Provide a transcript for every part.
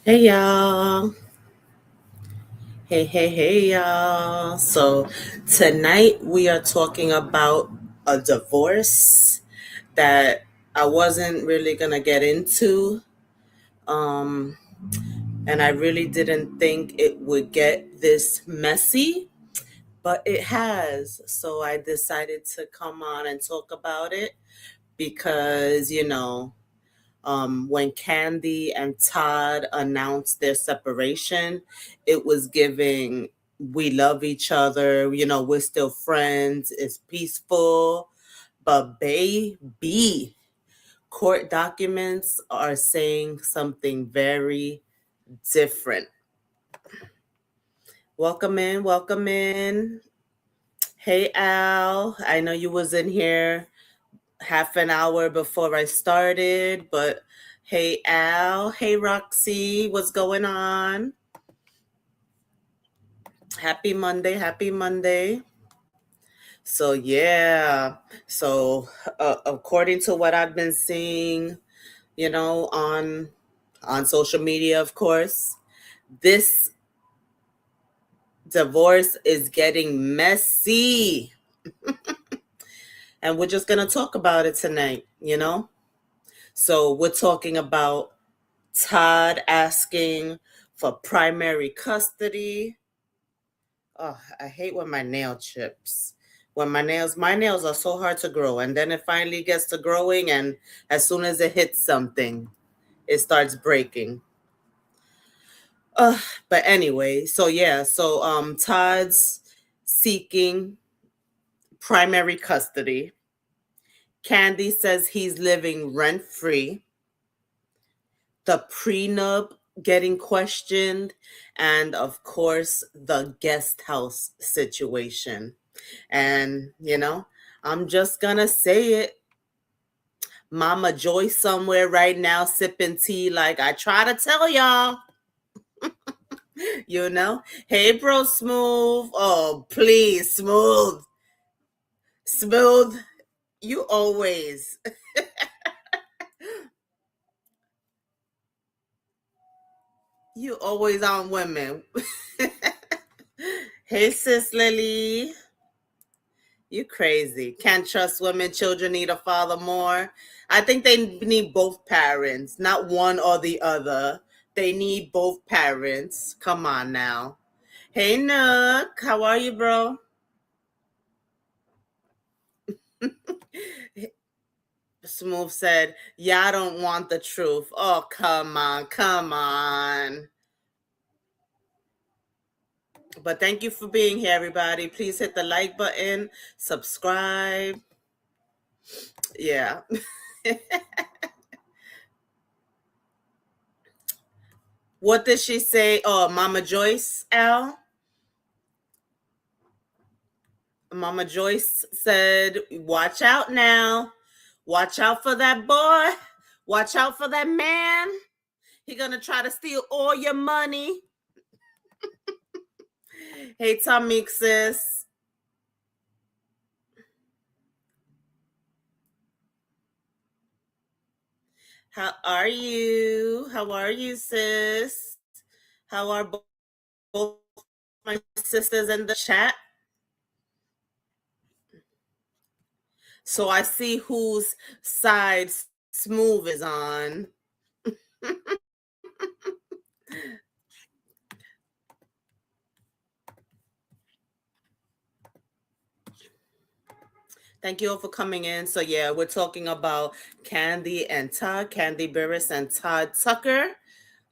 Hey y'all. Hey y'all. So tonight we are talking about a divorce that I wasn't really going to get into. Um and I really didn't think it would get this messy, but it has. So I decided to come on and talk about it because, when Kandi and Todd announced their separation, it was giving we love each other, we're still friends, it's peaceful. But baby, court documents are saying something very different. Welcome in, welcome in. Hey Al, I know you was in here half an hour before I started, but hey Al, hey Roxy, what's going on? Happy Monday, happy Monday. So yeah, so according to what I've been seeing, on social media, of course, this divorce is getting messy, and we're just gonna talk about it tonight. So we're talking about Todd asking for primary custody. Oh, I hate when my nail chips. When my nails are so hard to grow, and then it finally gets to growing, and as soon as it hits something, it starts breaking. But anyway, so yeah, so Todd's seeking primary custody. Kandi says he's living rent free. The prenup getting questioned, and of course the guest house situation. And I'm just gonna say it. Mama Joyce somewhere right now sipping tea like I try to tell y'all. Hey bro, Smooth. Oh please, Smooth, you always you always on women. Hey sis Lily. You crazy. Can't trust women. Children need a father more. I think they need both parents, not one or the other. They need both parents. Come on now. Hey, Nook. How are you, bro? Smooth said, "Yeah, I don't want the truth." Oh, come on. Come on. But thank you for being here, everybody. Please hit the like button, subscribe. Yeah. What did she say? Oh, Mama Joyce, Al? Mama Joyce said, "Watch out now. Watch out for that boy. Watch out for that man. He gonna try to steal all your money." Hey, Tamik, sis. How are you? How are you, sis? How are both my sisters in the chat? So I see whose side Smooth is on. Thank you all for coming in. So yeah, we're talking about Kandi and Todd, Kandi Burruss and Todd Tucker.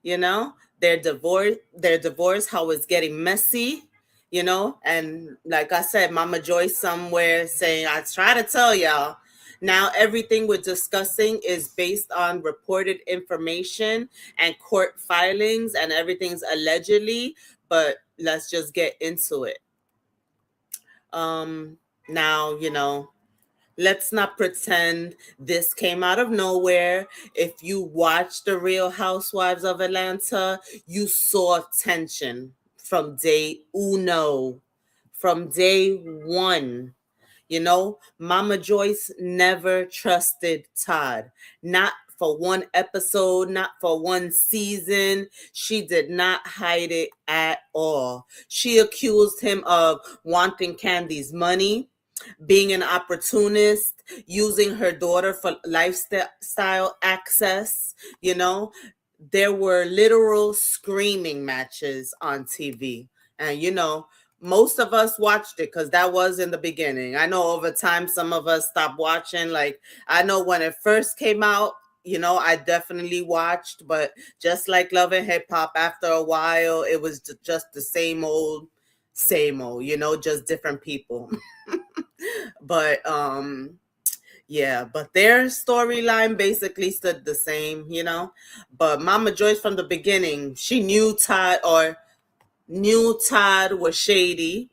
Their divorce, how it's getting messy. And like I said, Mama Joyce somewhere saying, "I try to tell y'all." Now everything we're discussing is based on reported information and court filings, and everything's allegedly. But let's just get into it. Now, let's not pretend this came out of nowhere. If you watch The Real Housewives of Atlanta, you saw tension from day uno, from day one. Mama Joyce never trusted Todd, not for one episode, not for one season. She did not hide it at all. She accused him of wanting Kandi's money, being an opportunist, using her daughter for lifestyle access. You know, there were literal screaming matches on TV. And, most of us watched it because that was in the beginning. I know over time some of us stopped watching. Like, I know when it first came out, I definitely watched, but just like Love and Hip Hop, after a while, it was just the same old, just different people. But yeah, but their storyline basically stood the same. But Mama Joyce from the beginning, she knew Todd was shady.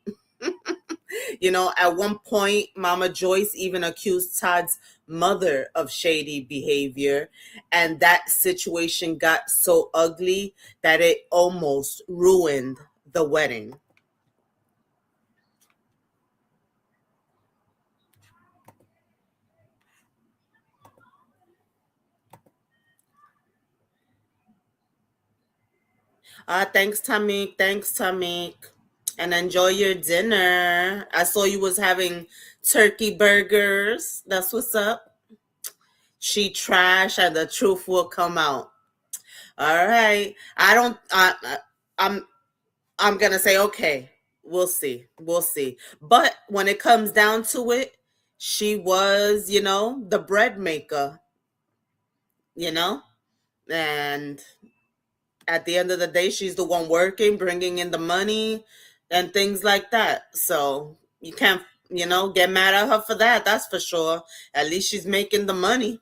At one point, Mama Joyce even accused Todd's mother of shady behavior, and that situation got so ugly that it almost ruined the wedding. Thanks, Tamik. Thanks, Tamik. And enjoy your dinner. I saw you was having turkey burgers. That's what's up. She trash and the truth will come out. All right. I don't. I'm. I'm gonna say okay. We'll see. We'll see. But when it comes down to it, she was, the bread maker. You know, and at the end of the day, she's the one working, bringing in the money, and things like that. So you can't, get mad at her for that. That's for sure. At least she's making the money,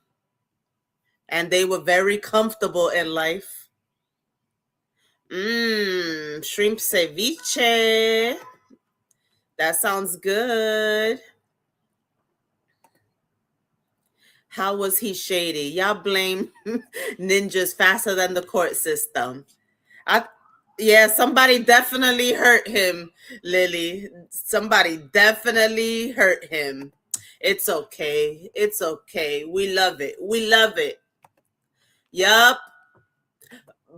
and they were very comfortable in life. Shrimp ceviche. That sounds good. How was he shady? Y'all blame ninjas faster than the court system. I Yeah, somebody definitely hurt him, Lily. Somebody definitely hurt him. It's okay. It's okay. We love it. We love it. Yup.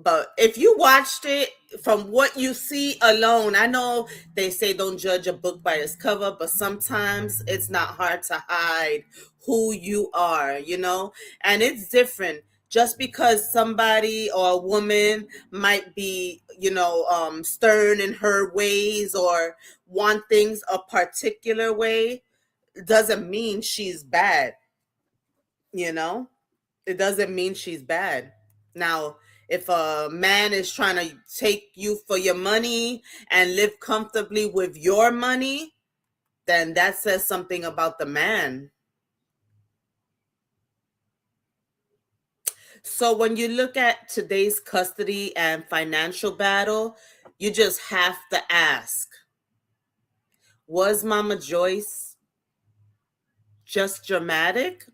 But if you watched it from what you see alone, I know they say don't judge a book by its cover, but sometimes it's not hard to hide who you are. And it's different. Just because somebody or a woman might be, stern in her ways or want things a particular way, doesn't mean she's bad, you know? It doesn't mean she's bad. Now, if a man is trying to take you for your money and live comfortably with your money, then that says something about the man. So when you look at today's custody and financial battle, you just have to ask, was Mama Joyce just dramatic?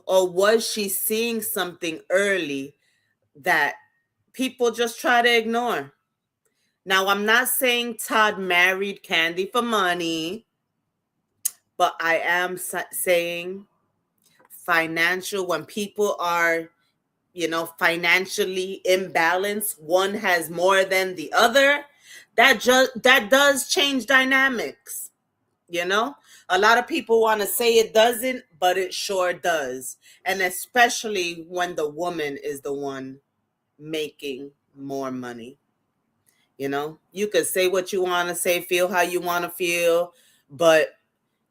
Or was she seeing something early that people just try to ignore? Now, I'm not saying Todd married Kandi for money, but I am saying when people are, financially imbalanced, one has more than the other, that does change dynamics, you know? A lot of people want to say it doesn't, but it sure does. And especially when the woman is the one making more money. You could say what you want to say, feel how you want to feel, but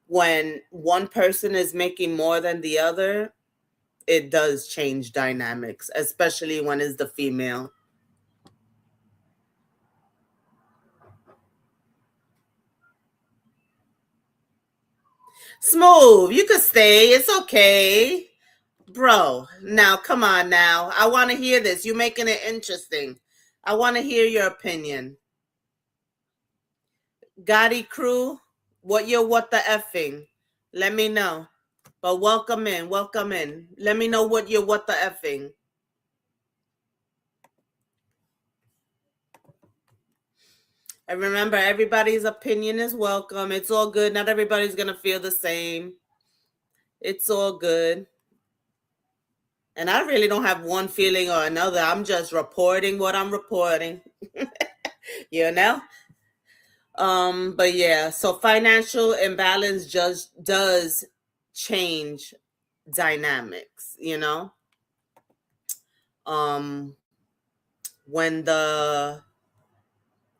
when one person is making more than the other, it does change dynamics, especially when it's the female. Smooth, you could stay. It's okay. Bro, now come on now. I want to hear this. You're making it interesting. I want to hear your opinion. Gotti crew, what the effing? Let me know. But welcome in, welcome in. Let me know what the effing. And remember, everybody's opinion is welcome. It's all good. Not everybody's gonna feel the same. It's all good. And I really don't have one feeling or another. I'm just reporting what I'm reporting, you know? But yeah, so financial imbalance just does change dynamics, you know? Um, when the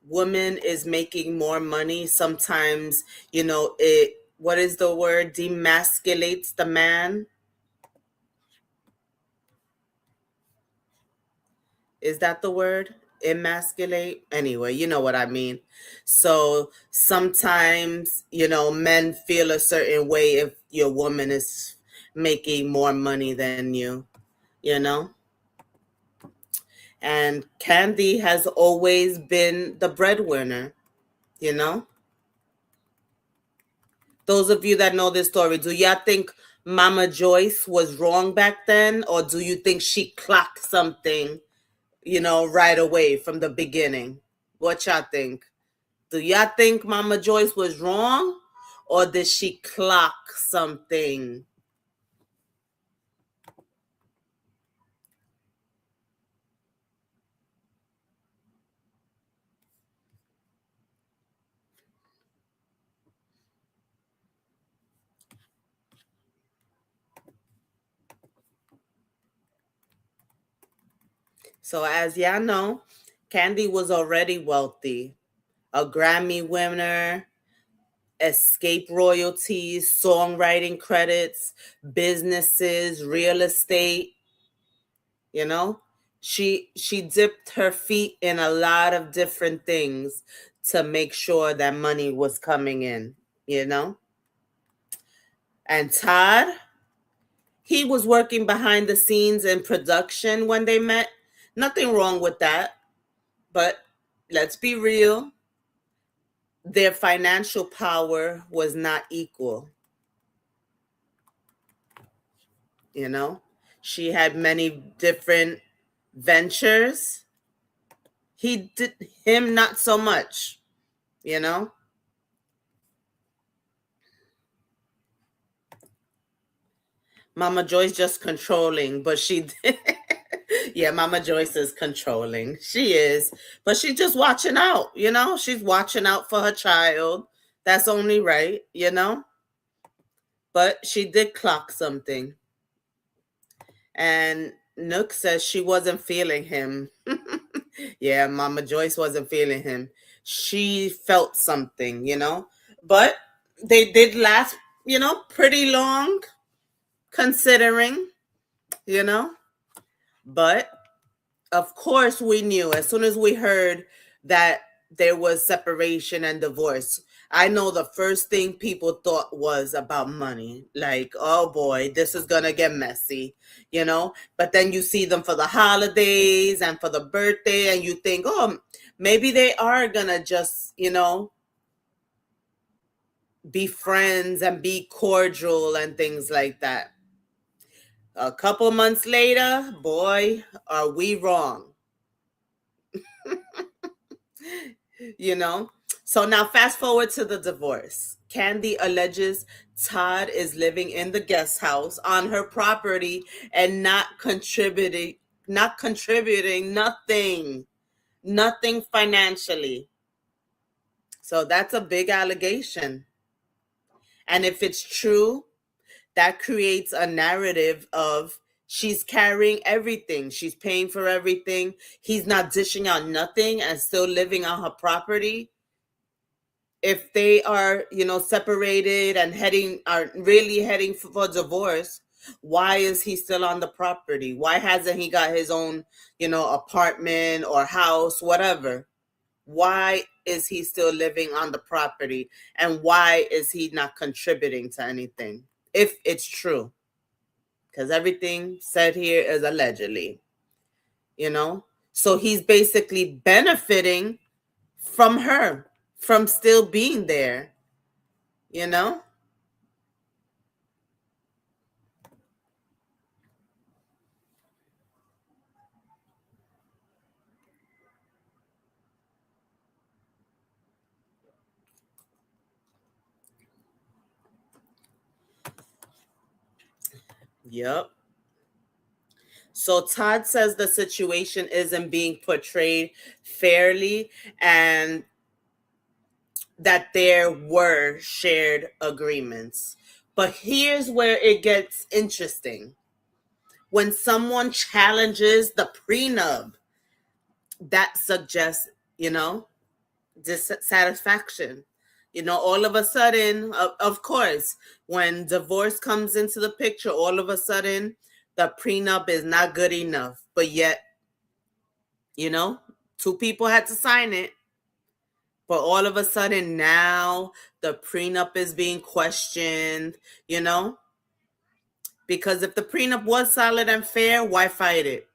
woman is making more money, sometimes, it, what is the word? Demasculates the man. Is that the word? Emasculate? Anyway, you know what I mean. So sometimes, men feel a certain way if your woman is making more money than you, you know? And Kandi has always been the breadwinner, you know? Those of you that know this story, do y'all think Mama Joyce was wrong back then? Or do you think she clocked something, right away from the beginning? What y'all think? Do y'all think Mama Joyce was wrong? Or did she clock something? So as y'all know, Kandi was already wealthy. A Grammy winner, escape royalties, songwriting credits, businesses, real estate, you know? She dipped her feet in a lot of different things to make sure that money was coming in, you know? And Todd, he was working behind the scenes in production when they met. Nothing wrong with that, but let's be real, their financial power was not equal, you know? She had many different ventures. He did him not so much, you know? Mama Joyce just controlling, but she yeah, Mama Joyce is controlling. She is, but she's just watching out, you know? She's watching out for her child. That's only right, you know? But she did clock something. And Nook says she wasn't feeling him. Yeah, Mama Joyce wasn't feeling him. She felt something, you know? But they did last, pretty long considering, you know? But of course we knew as soon as we heard that there was separation and divorce. I know the first thing people thought was about money, like, oh boy, this is gonna get messy, but then you see them for the holidays and for the birthday and you think, oh, maybe they are gonna just, be friends and be cordial and things like that. A couple months later, boy, are we wrong. you know? So now fast forward to the divorce. Kandi alleges Todd is living in the guest house on her property and not contributing nothing financially. So that's a big allegation. And if it's true, that creates a narrative of she's carrying everything. She's paying for everything. He's not dishing out nothing and still living on her property. If they are, separated and really heading for divorce, why is he still on the property? Why hasn't he got his own, apartment or house, whatever? Why is he still living on the property? And why is he not contributing to anything? If it's true, because everything said here is allegedly, you know? So he's basically benefiting from her, from still being there, you know? Yep. So Todd says the situation isn't being portrayed fairly and that there were shared agreements. But here's where it gets interesting. When someone challenges the prenup, that suggests, dissatisfaction. All of a sudden, of course, when divorce comes into the picture, all of a sudden, the prenup is not good enough. But yet, you know, two people had to sign it. But all of a sudden now the prenup is being questioned, you know? Because if the prenup was solid and fair, why fight it?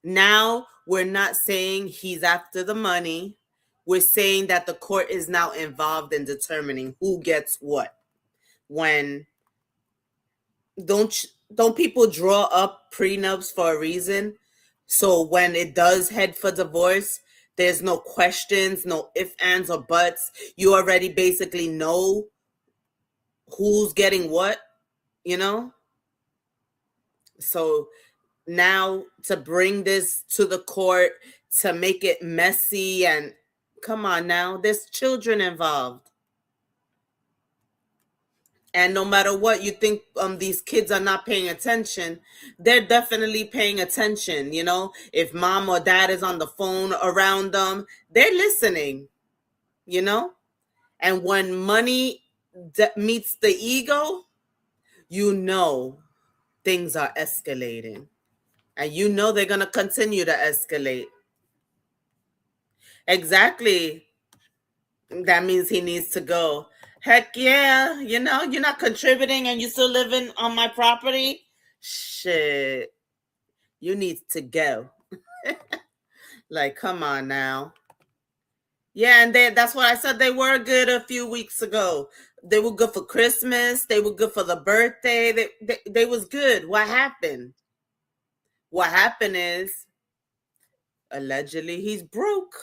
Now we're not saying he's after the money. We're saying that the court is now involved in determining who gets what. When don't don't people draw up prenups for a reason? So when it does head for divorce, there's no questions, no ifs, ands, or buts. You already basically know who's getting what, you know? So now to bring this to the court, to make it messy, and come on now, there's children involved. And no matter what you think these kids are not paying attention, they're definitely paying attention, If mom or dad is on the phone around them, they're listening, you know? And when money meets the ego, things are escalating. And they're going to continue to escalate. Exactly. That means he needs to go. Heck yeah. You're not contributing and you're still living on my property. Shit. You need to go. Like, come on now. Yeah, and that's what I said. They were good a few weeks ago. They were good for Christmas. They were good for the birthday. They was good. What happened? What happened is allegedly he's broke,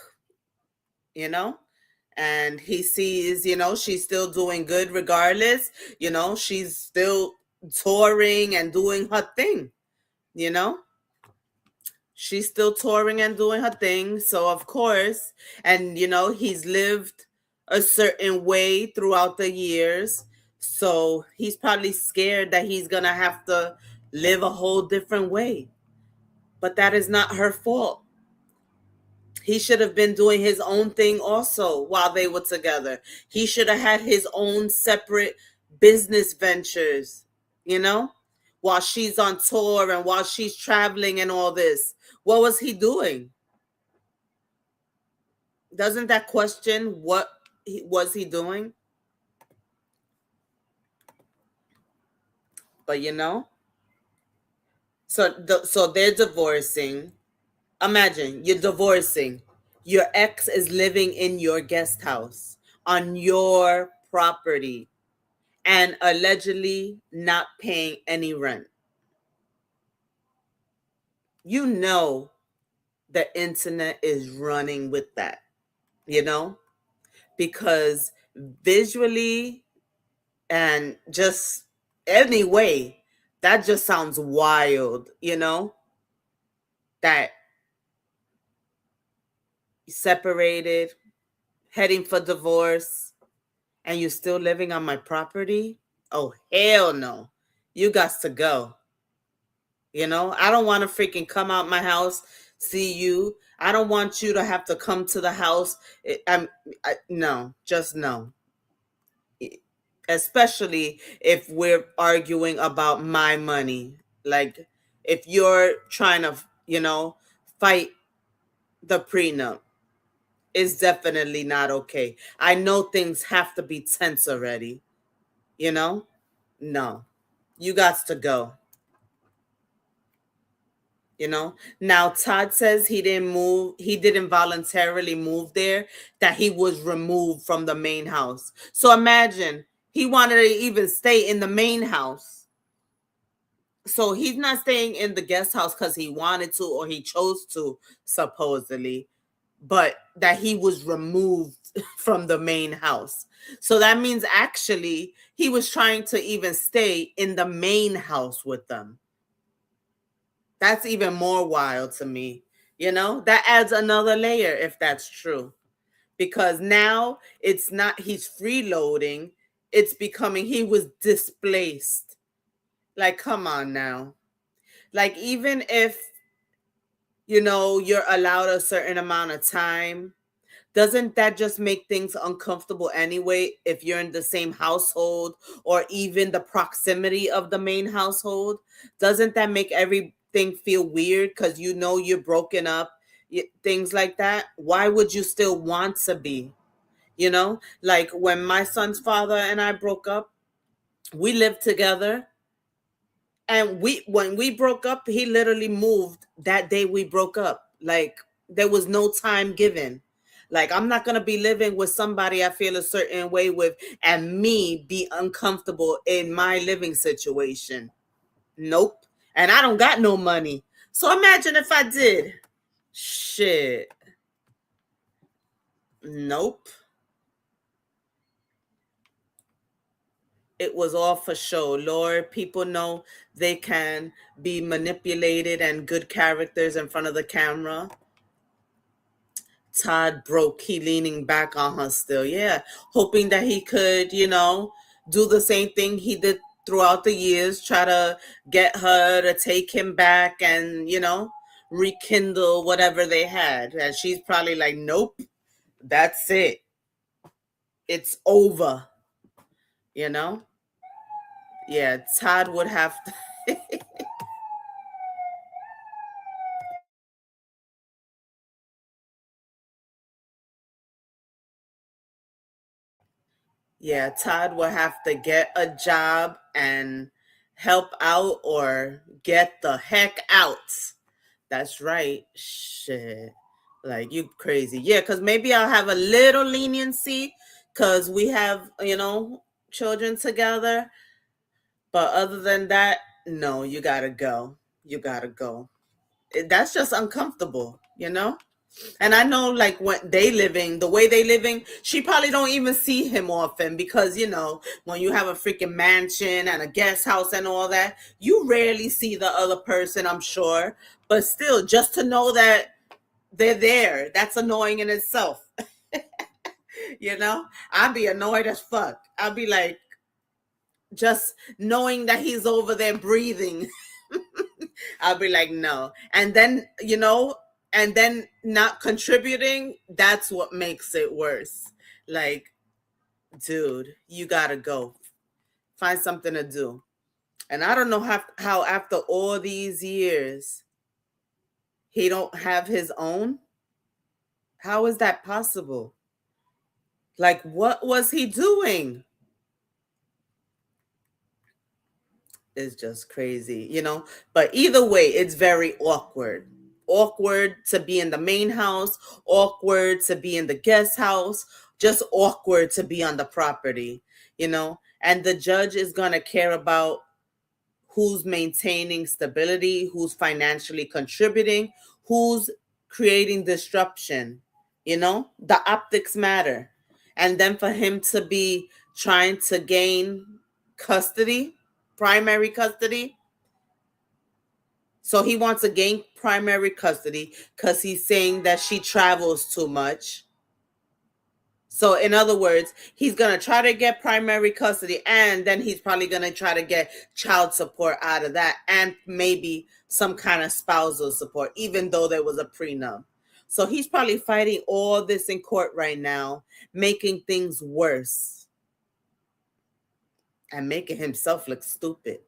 and he sees, she's still doing good regardless. She's still touring and doing her thing, you know? She's still touring and doing her thing. So, of course, and, he's lived a certain way throughout the years. So he's probably scared that he's going to have to live a whole different way. But that is not her fault. He should have been doing his own thing also while they were together. He should have had his own separate business ventures, while she's on tour and while she's traveling and all this. What was he doing? Doesn't that question what was he doing? But so they're divorcing. Imagine you're divorcing. Your ex is living in your guest house on your property and allegedly not paying any rent. The internet is running with that, because visually and just anyway, that just sounds wild, that separated, heading for divorce, and you're still living on my property? Oh, hell no. You got to go. I don't want to freaking come out my house, see you. I don't want you to have to come to the house. No, just no. Especially if we're arguing about my money. Like, if you're trying to, fight the prenup, it's definitely not okay. I know things have to be tense already, No, you got to go. Now Todd says he didn't voluntarily move there, that he was removed from the main house. So imagine, he wanted to even stay in the main house. So he's not staying in the guest house because he wanted to or he chose to, supposedly, but that he was removed from the main house. So that means actually he was trying to even stay in the main house with them. That's even more wild to me. That adds another layer if that's true. Because now it's not he's freeloading, it's becoming he was displaced. Like, come on now. Like, even if, you're allowed a certain amount of time, doesn't that just make things uncomfortable anyway if you're in the same household or even the proximity of the main household? Doesn't that make everything feel weird because you're broken up, things like that? Why would you still want to be? Like when my son's father and I broke up, we lived together, and when we broke up, he literally moved that day we broke up. Like, there was no time given. Like, I'm not gonna be living with somebody I feel a certain way with and me be uncomfortable in my living situation. Nope. And I don't got no money. So imagine if I did. Shit. Nope. It was all for show. Lord, people know they can be manipulated and good characters in front of the camera. Todd broke. He leaning back on her still. Yeah. Hoping that he could, do the same thing he did throughout the years, try to get her to take him back and, rekindle whatever they had. And she's probably like, nope, that's it. It's over. You know? Yeah, Todd would have to. Yeah, Todd will have to get a job and help out or get the heck out. That's right. Shit. Like, you crazy. Yeah, because maybe I'll have a little leniency because we have, children together. But other than that, no, you gotta go. You gotta go. That's just uncomfortable. And I know, like, when they living the way they living, she probably don't even see him often because, when you have a freaking mansion and a guest house and all that, you rarely see the other person, I'm sure. But still, just to know that they're there, that's annoying in itself. I'd be annoyed as fuck. I'd be like, just knowing that he's over there breathing. I'll be like, no. And then not contributing, that's what makes it worse. Like, dude, you gotta go. Find something to do. And I don't know how after all these years, he don't have his own. How is that possible? Like, what was he doing? Is just crazy. But either way, it's very awkward. Awkward to be in the main house, awkward to be in the guest house, just awkward to be on the property. And the judge is going to care about who's maintaining stability, who's financially contributing, who's creating disruption. The optics matter. And then for him to be trying to gain custody, primary custody. So he wants to gain primary custody because he's saying that she travels too much. So in other words, he's going to try to get primary custody, and then he's probably going to try to get child support out of that, and maybe some kind of spousal support, even though there was a prenup. So he's probably fighting all this in court right now, making things worse and making himself look stupid.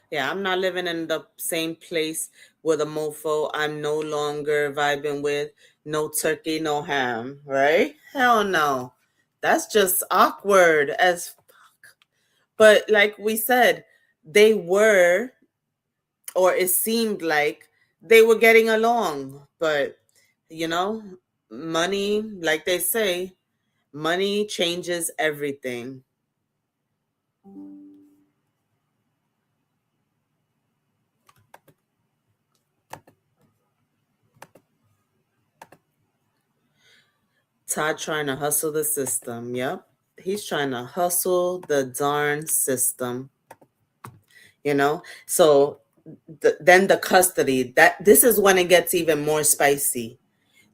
Yeah, I'm not living in the same place with a mofo I'm no longer vibing with. No turkey, no ham, right? Hell no. That's just awkward as fuck. But like we said, they were, or it seemed like they were getting along. But, you know, money, like they say, money changes everything. Todd trying to hustle the system. Yep. He's trying to hustle the darn system, you know? So then the custody, that this is when it gets even more spicy.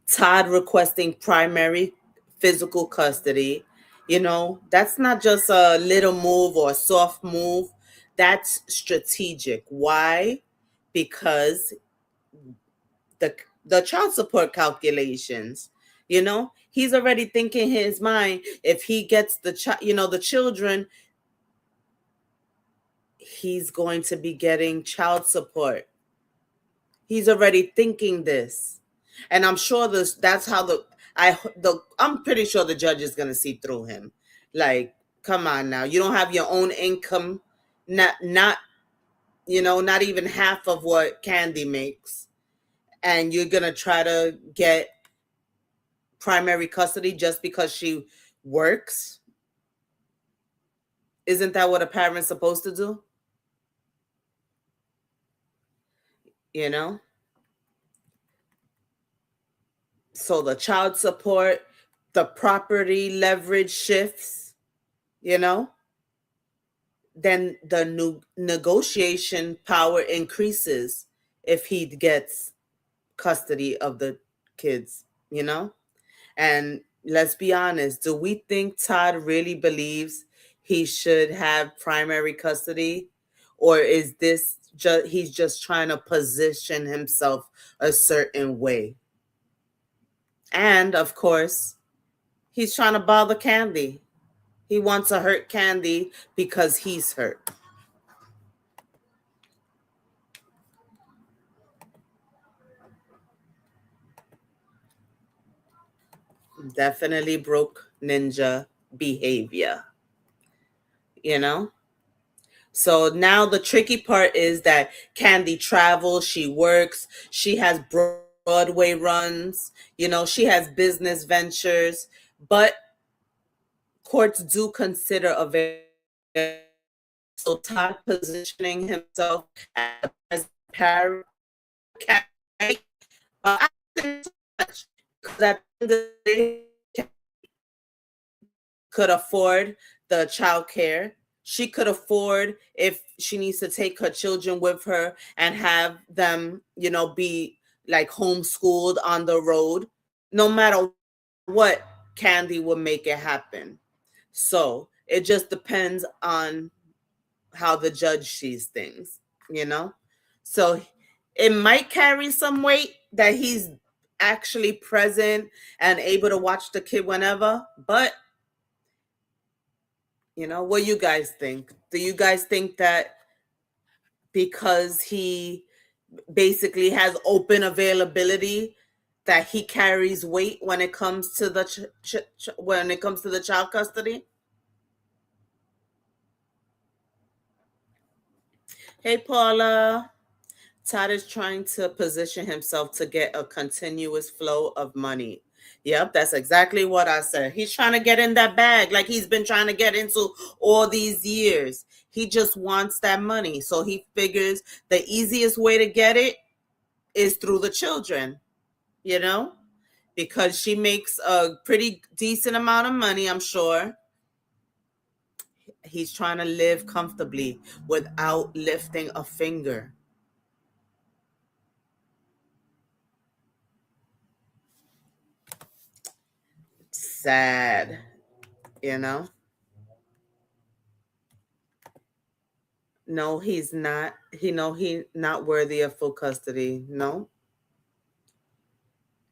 Todd requesting primary physical custody. That's not just a little move or a soft move. That's strategic. Why? Because the the child support calculations. He's already thinking in his mind, if he gets the children, he's going to be getting child support. He's already thinking this. And I'm sure that's how I'm pretty sure the judge is going to see through him. Like, come on now. You don't have your own income, not not even half of what Kandi makes, and you're going to try to get primary custody just because she works. Isn't that what a parent's supposed to do? You know? So the child support, the property leverage shifts, you know? Then the new negotiation power increases if he gets custody of the kids, you know? And let's be honest, do we think Todd really believes he should have primary custody? Or is this he's just trying to position himself a certain way? And of course, he's trying to bother Kandi. He wants to hurt Kandi because he's hurt. Definitely broke ninja behavior, you know? So now the tricky part is that Kandi travels, she works, she has Broadway runs, she has business ventures, but courts do consider available. So Todd positioning himself as parent, but because at the end of the day, could afford the child care. She could afford if she needs to take her children with her and have them, be like homeschooled on the road. No matter what, Kandi will make it happen. So it just depends on how the judge sees things, you know? So it might carry some weight that he's actually present and able to watch the kid whenever, but what you guys think? Do you guys think that because he basically has open availability that he carries weight when it comes to the when it comes to the child custody? Hey Paula, Todd is trying to position himself to get a continuous flow of money. Yep, that's exactly what I said. He's trying to get in that bag like he's been trying to get into all these years. He just wants that money. So he figures the easiest way to get it is through the children, because she makes a pretty decent amount of money, I'm sure. He's trying to live comfortably without lifting a finger. Sad, you know? No, he's not. He's not worthy of full custody. No.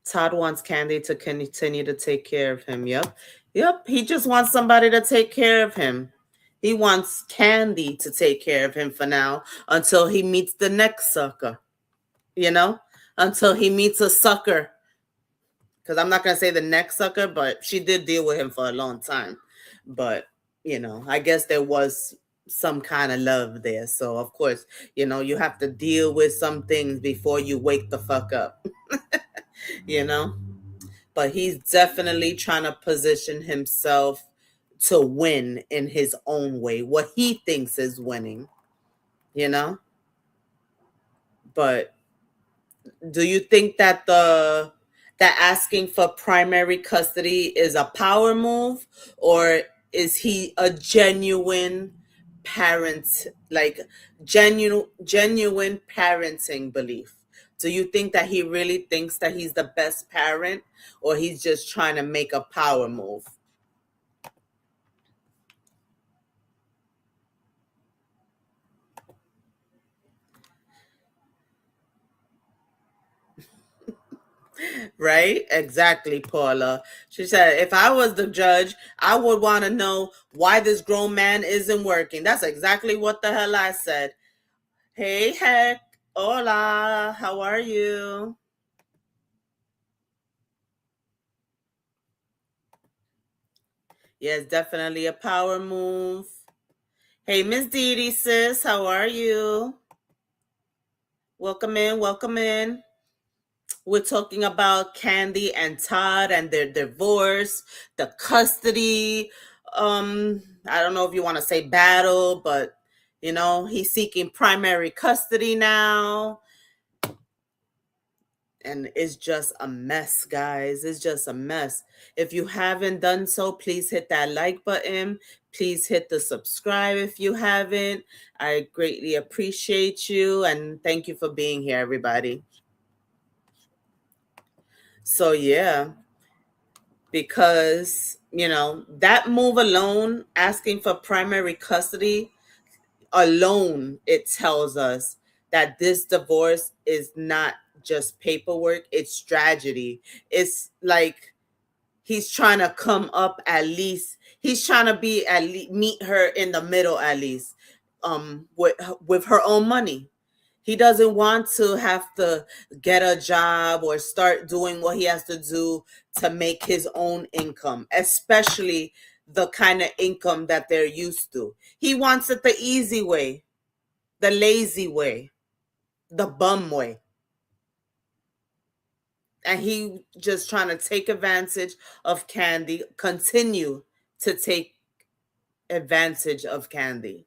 Todd wants Kandi to continue to take care of him. Yep. Yep. He just wants somebody to take care of him. He wants Kandi to take care of him for now until he meets the next sucker, until he meets a sucker. Because I'm not going to say the next sucker, but she did deal with him for a long time. But, I guess there was some kind of love there. So, of course, you have to deal with some things before you wake the fuck up, you know? But he's definitely trying to position himself to win in his own way, what he thinks is winning, you know? But do you think that the that asking for primary custody is a power move, or is he a genuine parent, like genuine parenting belief? Do you think that he really thinks that he's the best parent, or he's just trying to make a power move? Right? Exactly, Paula. She said, if I was the judge, I would want to know why this grown man isn't working. That's exactly what the hell I said. Hey, heck. Hola. How are you? Yes, definitely a power move. Hey, Miss Dee Dee, sis. How are you? Welcome in. Welcome in. We're talking about Kandi and Todd and their divorce, the custody. I don't know if you want to say battle, but he's seeking primary custody now. And it's just a mess, guys. It's just a mess. If you haven't done so, please hit that like button. Please hit the subscribe if you haven't. I greatly appreciate you, and thank you for being here, everybody. So yeah, because that move alone, asking for primary custody alone, it tells us that this divorce is not just paperwork, it's tragedy. It's like he's trying to come up, at least he's trying to be at least meet her in the middle, at least with her own money. He doesn't want to have to get a job or start doing what he has to do to make his own income, especially the kind of income that they're used to. He wants it the easy way, the lazy way, the bum way. And he just trying to take advantage of Kandi, continue to take advantage of Kandi.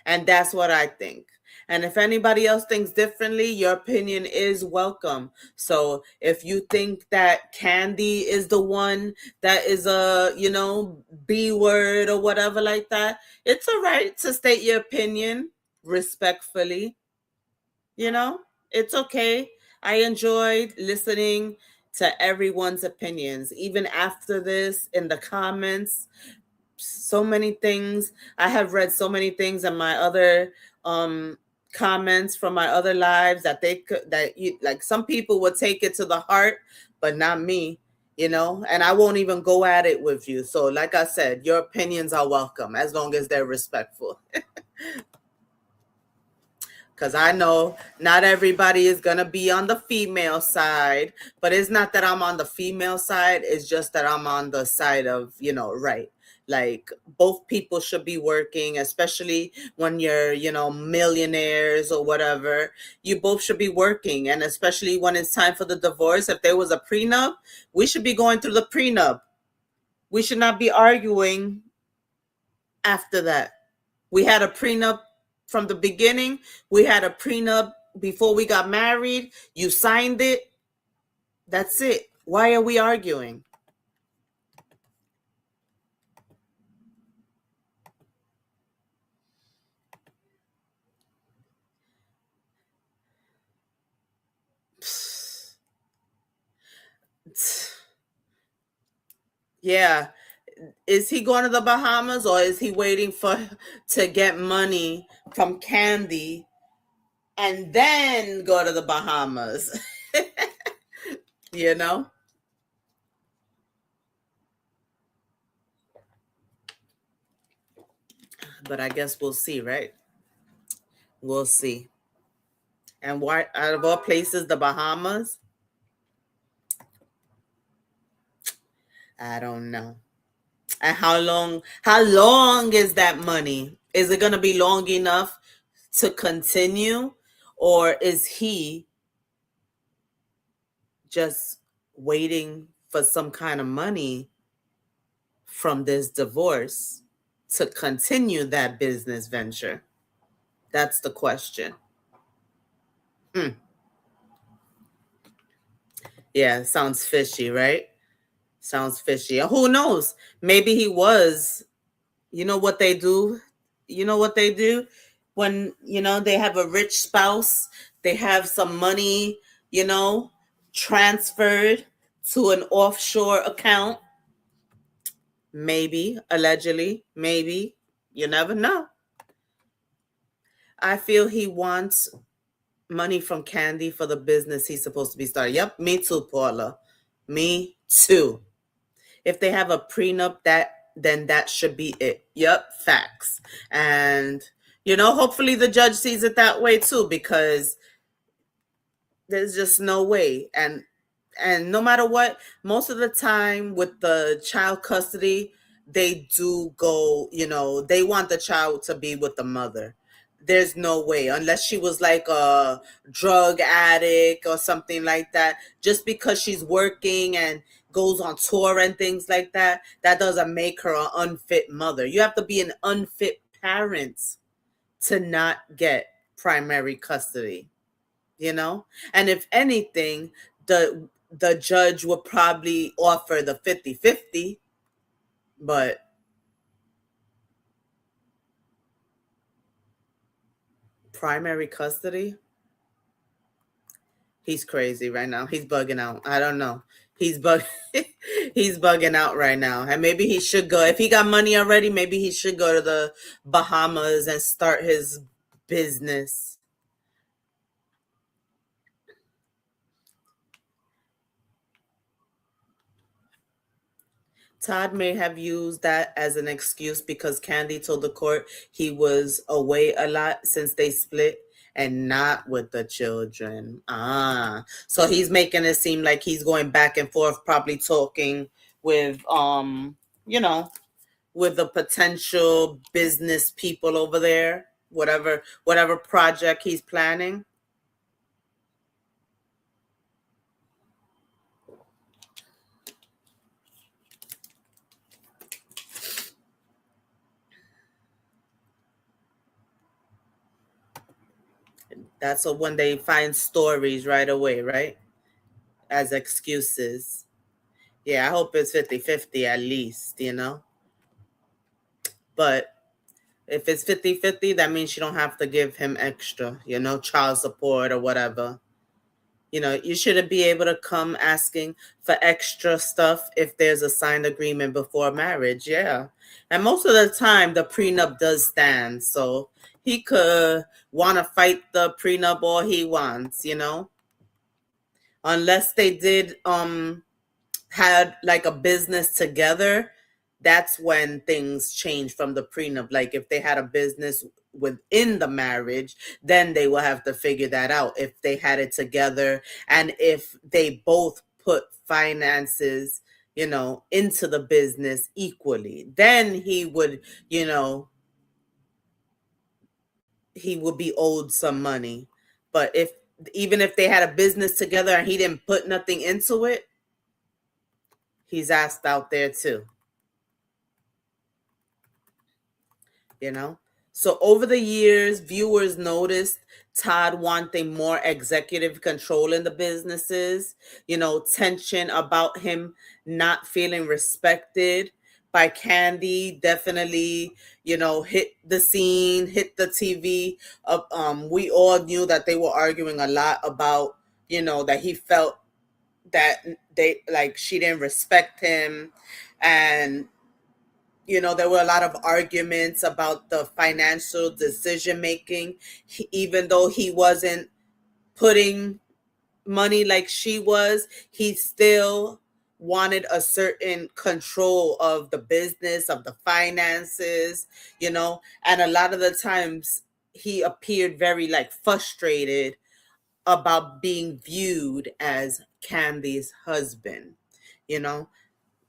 And that's what I think. And if anybody else thinks differently, your opinion is welcome. So if you think that Kandi is the one that is a, B word or whatever like that, it's all right to state your opinion respectfully. It's okay. I enjoyed listening to everyone's opinions, even after this in the comments. So many things. I have read so many things in my other comments from my other lives that they could, that you, like, some people would take it to the heart, but not me, and I won't even go at it with you. So like I said, your opinions are welcome as long as they're respectful. Because I know not everybody is going to be on the female side, but it's not that I'm on the female side. It's just that I'm on the side of, right. Like, both people should be working, especially when you're, millionaires or whatever. You both should be working. And especially when it's time for the divorce, if there was a prenup, we should be going through the prenup. We should not be arguing after that. We had a prenup from the beginning. We had a prenup before we got married. You signed it. That's it. Why are we arguing? Yeah. Is he going to the Bahamas, or is he waiting to get money from Kandi and then go to the Bahamas? you know? But I guess we'll see, right? We'll see. And why, out of all places, the Bahamas? I don't know. And how long is that money? Is it going to be long enough to continue, or is he just waiting for some kind of money from this divorce to continue that business venture? That's the question. Hmm. Yeah, sounds fishy, right? Sounds fishy. Who knows? Maybe he was. You know what they do? You know what they do when, they have a rich spouse, they have some money, you know, transferred to an offshore account. Maybe, allegedly, maybe. You never know. I feel he wants money from Kandi for the business he's supposed to be starting. Yep, me too, Paula. Me too. If they have a prenup, then that should be it. Yep, facts. And hopefully the judge sees it that way too, because there's just no way. And no matter what, most of the time with the child custody, they do go, they want the child to be with the mother. There's no way, unless she was like a drug addict or something like that. Just because she's working and goes on tour and things like that, that doesn't make her an unfit mother. You have to be an unfit parent to not get primary custody, and if anything, the judge would probably offer the 50-50, but primary custody, he's crazy right now. He's bugging out. I don't know. He's bug he's bugging out right now. And maybe he should go. If he got money already, maybe he should go to the Bahamas and start his business. Todd may have used that as an excuse because Kandi told the court he was away a lot since they split and not with the children. So he's making it seem like he's going back and forth, probably talking with you know, with the potential business people over there, whatever project he's planning. That's when they find stories right away, right? As excuses. Yeah, I hope it's 50-50 at least. But if it's 50-50, that means you don't have to give him extra, child support or whatever. You shouldn't be able to come asking for extra stuff if there's a signed agreement before marriage. Yeah. And most of the time, the prenup does stand. So he could want to fight the prenup all he wants. Unless they did had like a business together, that's when things change from the prenup. Like if they had a business within the marriage, then they will have to figure that out if they had it together and if they both put finances, into the business equally. Then you know, he would be owed some money. But even if they had a business together and he didn't put nothing into it, he's asked out there too. you know so over the years, viewers noticed Todd wanting more executive control in the businesses, tension about him not feeling respected by Kandi definitely, hit the scene, hit the TV. We all knew that they were arguing a lot about, that he felt that she didn't respect him. And there were a lot of arguments about the financial decision making. Even though he wasn't putting money like she was, he still wanted a certain control of the business, of the finances, and a lot of the times he appeared very frustrated about being viewed as Candy's husband. You know,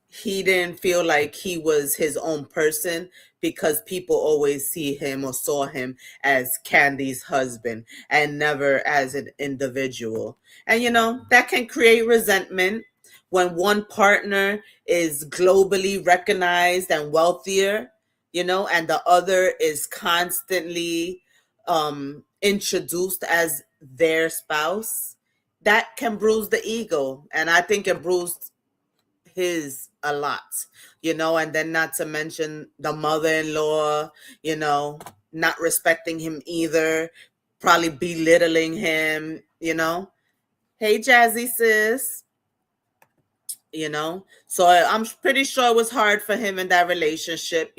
he didn't feel like he was his own person because people always see him or saw him as Candy's husband and never as an individual. And that can create resentment when one partner is globally recognized and wealthier, and the other is constantly introduced as their spouse. that can bruise the ego. And I think it bruised his a lot, and then not to mention the mother-in-law, not respecting him either, probably belittling him. Hey, Jazzy sis. So I'm pretty sure it was hard for him in that relationship,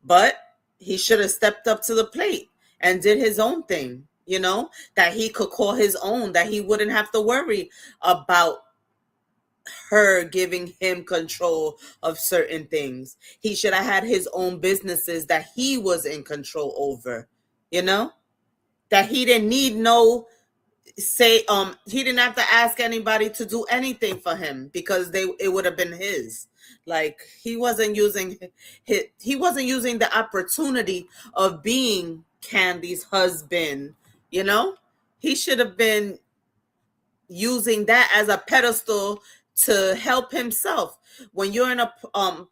but he should have stepped up to the plate and did his own thing, that he could call his own, that he wouldn't have to worry about her giving him control of certain things. He should have had his own businesses that he was in control over, you know, that he didn't need no say he didn't have to ask anybody to do anything for him because it would have been his. Like he wasn't using the opportunity of being Candy's husband. He should have been using that as a pedestal to help himself. When you're in a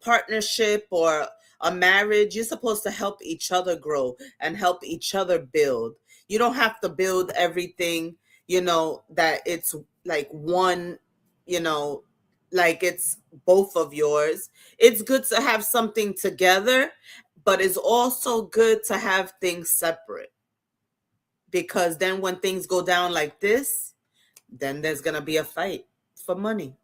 partnership or a marriage, you're supposed to help each other grow and help each other build. You don't have to build everything, that it's like one, you know, like it's both of yours. It's good to have something together, but it's also good to have things separate, because then when things go down like this, then there's going to be a fight for money.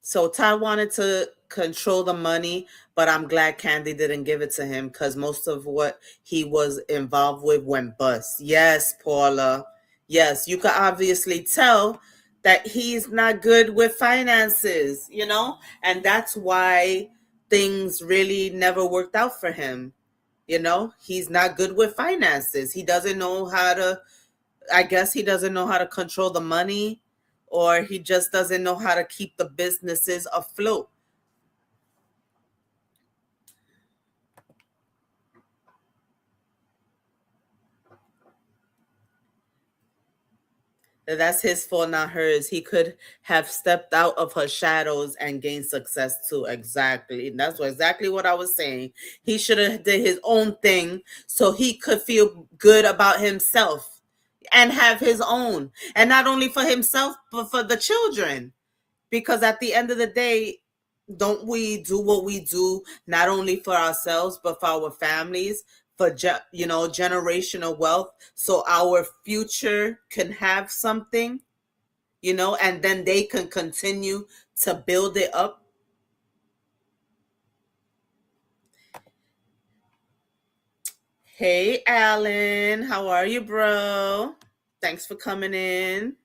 So Todd wanted to control the money, but I'm glad Kandi didn't give it to him, because most of what he was involved with went bust. Yes, Paula. Yes, you could obviously tell that he's not good with finances, and that's why things really never worked out for him. He's not good with finances. He doesn't know how to I guess he doesn't know how to control the money, or he just doesn't know how to keep the businesses afloat. That's his fault, not hers. He could have stepped out of her shadows and gained success too. Exactly. Exactly what I was saying. He should have did his own thing so he could feel good about himself and have his own. And not only for himself, but for the children. Because at the end of the day, don't we do what we do not only for ourselves but for our families, for generational wealth, so our future can have something, and then they can continue to build it up. Hey Alan, how are you, bro? Thanks for coming in.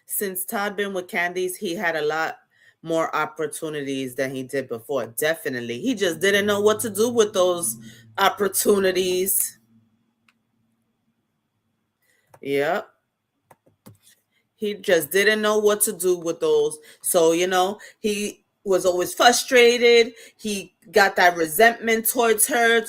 Since Todd been with Candies, he had a lot more opportunities than he did before. Definitely. He just didn't know what to do with those opportunities. Yep. He just didn't know what to do with those. So, he was always frustrated. He got that resentment towards her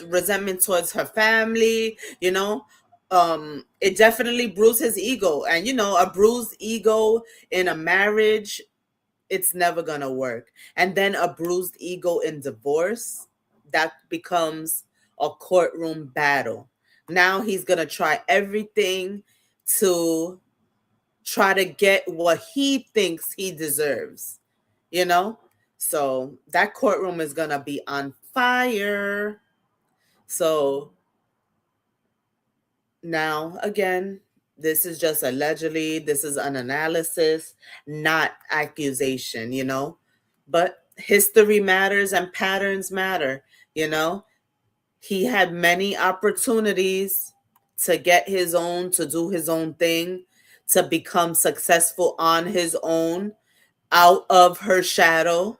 family. It definitely bruised his ego. And a bruised ego in a marriage, it's never gonna work. And then a bruised ego in divorce, that becomes a courtroom battle. Now he's gonna try everything to try to get what he thinks he deserves, you know? So that courtroom is gonna be on fire. So now, again, this is just allegedly, this is an analysis, not accusation. But history matters and patterns matter. He had many opportunities to get his own, to do his own thing, to become successful on his own, out of her shadow.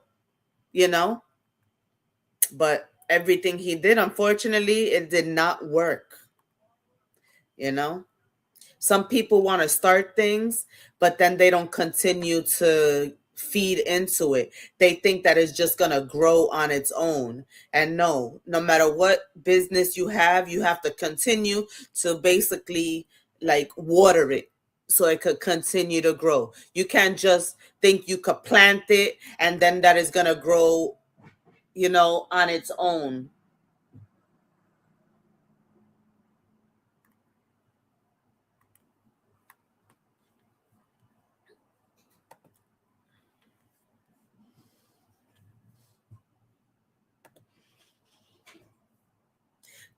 But everything he did, unfortunately, it did not work. Some people want to start things, but then they don't continue to feed into it. They think that it's just going to grow on its own. And no matter what business you have to continue to basically like water it so it could continue to grow. You can't just think you could plant it and then that is going to grow, on its own.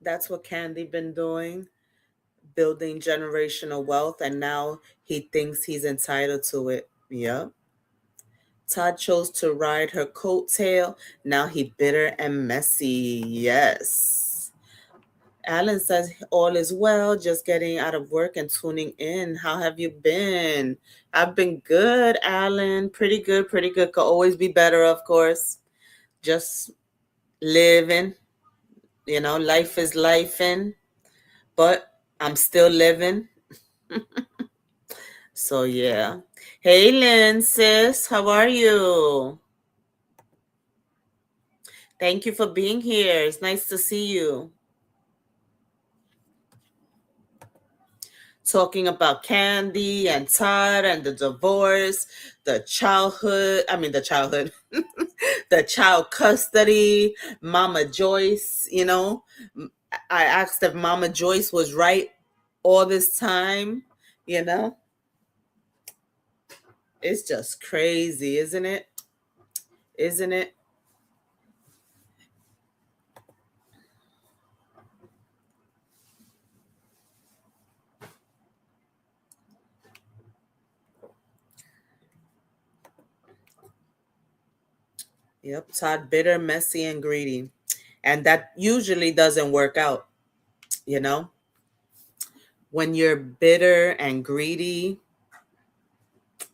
That's what Kandi been doing, building generational wealth, and now he thinks he's entitled to it. Yep. Todd chose to ride her coattail. Now he bitter and messy. Yes. Alan says all is well, just getting out of work and tuning in. How have you been? I've been good, Alan. Pretty good, pretty good. Could always be better, of course. Just living. Life is lifing, but I'm still living. So yeah. Hey Lynn, sis, how are you? Thank you for being here. It's nice to see you. Talking about Kandi and Todd and the divorce, the childhood, the child custody, Mama Joyce. I asked if Mama Joyce was right all this time. You know, it's just crazy, isn't it? Isn't it? Yep, Todd, bitter, messy, and greedy. And that usually doesn't work out, you know? When you're bitter and greedy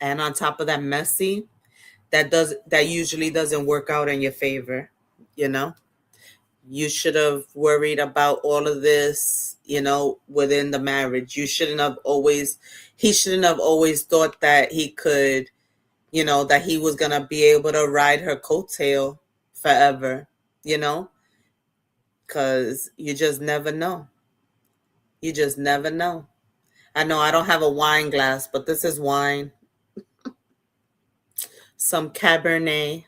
and on top of that messy, that usually doesn't work out in your favor, you know? You should have worried about all of this, within the marriage. He shouldn't have always thought that he could, that he was going to be able to ride her coattail forever, you know? Because you just never know. You just never know. I know I don't have a wine glass, but this is wine. Some Cabernet.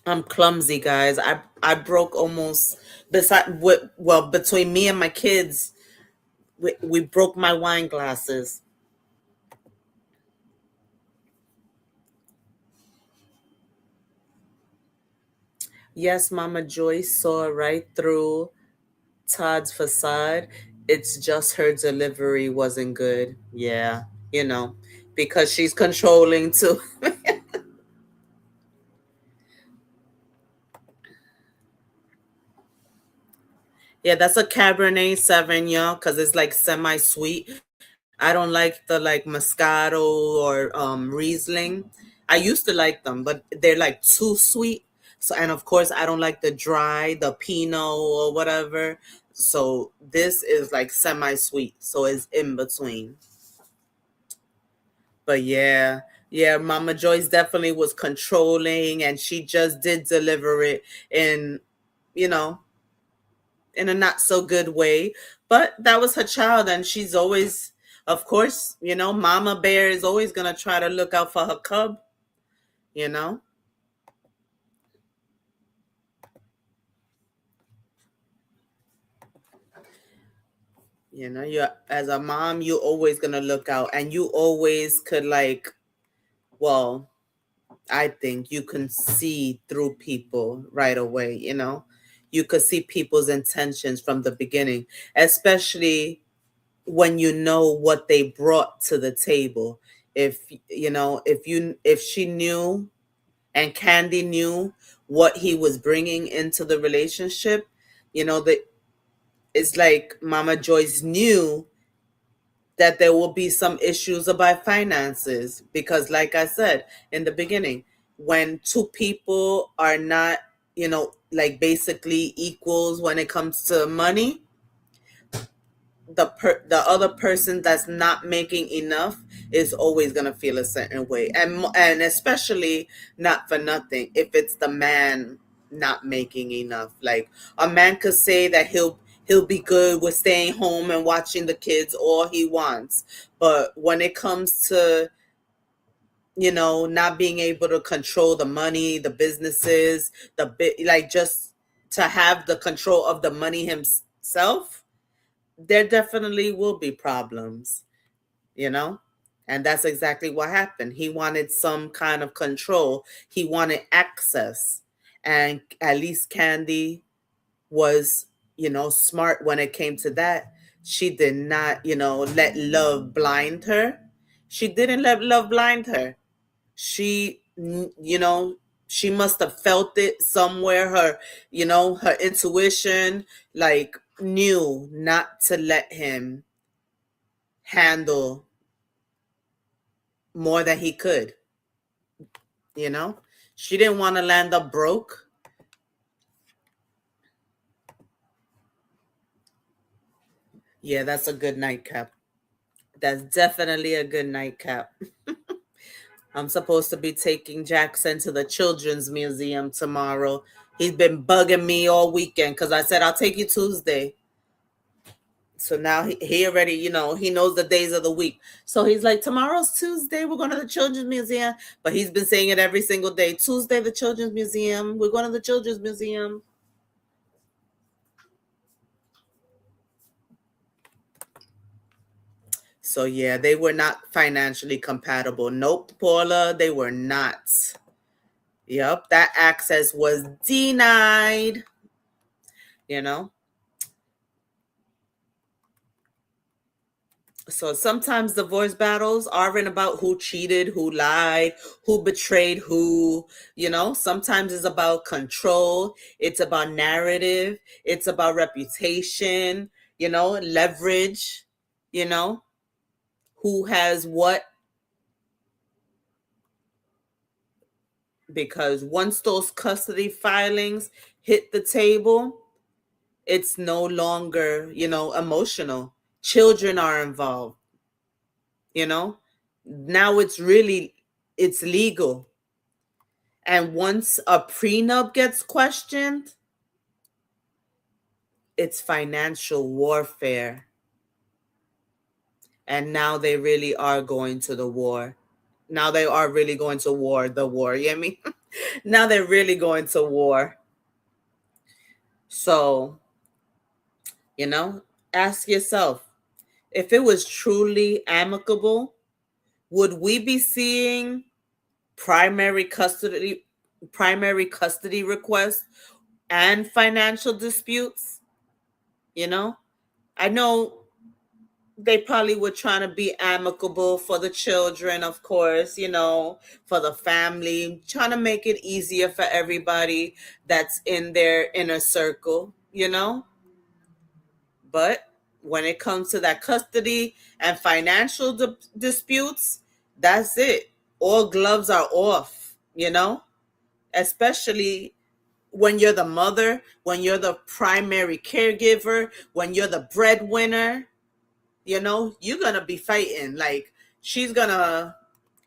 I'm clumsy, guys. I broke almost between me and my kids, we broke my wine glasses. Yes, Mama Joyce saw right through Todd's facade. It's just her delivery wasn't good. Yeah, you know, because she's controlling too. Yeah, that's a Cabernet Sauvignon because it's like semi-sweet. I don't like the like Moscato or Riesling. I used to like them, but they're like too sweet. So, and of course, I don't like the Pinot or whatever. So this is like semi-sweet. So it's in between. But yeah, yeah, Mama Joyce definitely was controlling, and she just did deliver it in, you know, in a not so good way. But that was her child, and she's always, of course, Mama Bear is always gonna try to look out for her cub. You know, you as a mom, you always gonna look out, and you always could like, well, I think you can see through people right away. You could see people's intentions from the beginning, especially when you know what they brought to the table. If she knew and Kandi knew what he was bringing into the relationship, that it's like Mama Joyce knew that there will be some issues about finances because, like I said in the beginning, when two people are not, like basically equals when it comes to money, the other person that's not making enough is always going to feel a certain way, and especially not for nothing if it's the man not making enough. Like a man could say that he'll be good with staying home and watching the kids all he wants, but when it comes to not being able to control the money, the businesses, the bit, like just to have the control of the money himself, there definitely will be problems, you know? And that's exactly what happened. He wanted some kind of control, he wanted access. And at least Kandi was, smart when it came to that. She did not, let love blind her. She didn't let love blind her. She, she must have felt it somewhere. Her intuition, like, knew not to let him handle more than he could, you know? She didn't want to land up broke. Yeah, that's a good nightcap. That's definitely a good nightcap. I'm supposed to be taking Jackson to the Children's Museum tomorrow. He's been bugging me all weekend because I said, I'll take you Tuesday. So now he already, he knows the days of the week. So he's like, tomorrow's Tuesday. We're going to the Children's Museum. But he's been saying it every single day. Tuesday, the Children's Museum. We're going to the Children's Museum. So yeah, they were not financially compatible. Nope, Paula, they were not. Yep, that access was denied. You know? So sometimes divorce battles aren't about who cheated, who lied, who betrayed who. Sometimes it's about control, it's about narrative, it's about reputation, leverage, you know, who has what. Because once those custody filings hit the table, it's no longer, emotional. Children are involved, you know? Now it's legal. And once a prenup gets questioned, it's financial warfare. And now they really are going to the war. Now they are really going to war, the war, you know what I mean? Now they're really going to war. So, you know, ask yourself, if it was truly amicable, would we be seeing primary custody primary custody requests and financial disputes? I know they probably were trying to be amicable for the children, of course, for the family, trying to make it easier for everybody that's in their inner circle, But when it comes to that custody and financial disputes, that's it. All gloves are off, especially when you're the mother, when you're the primary caregiver, when you're the breadwinner, you're going to be fighting. Like, she's going to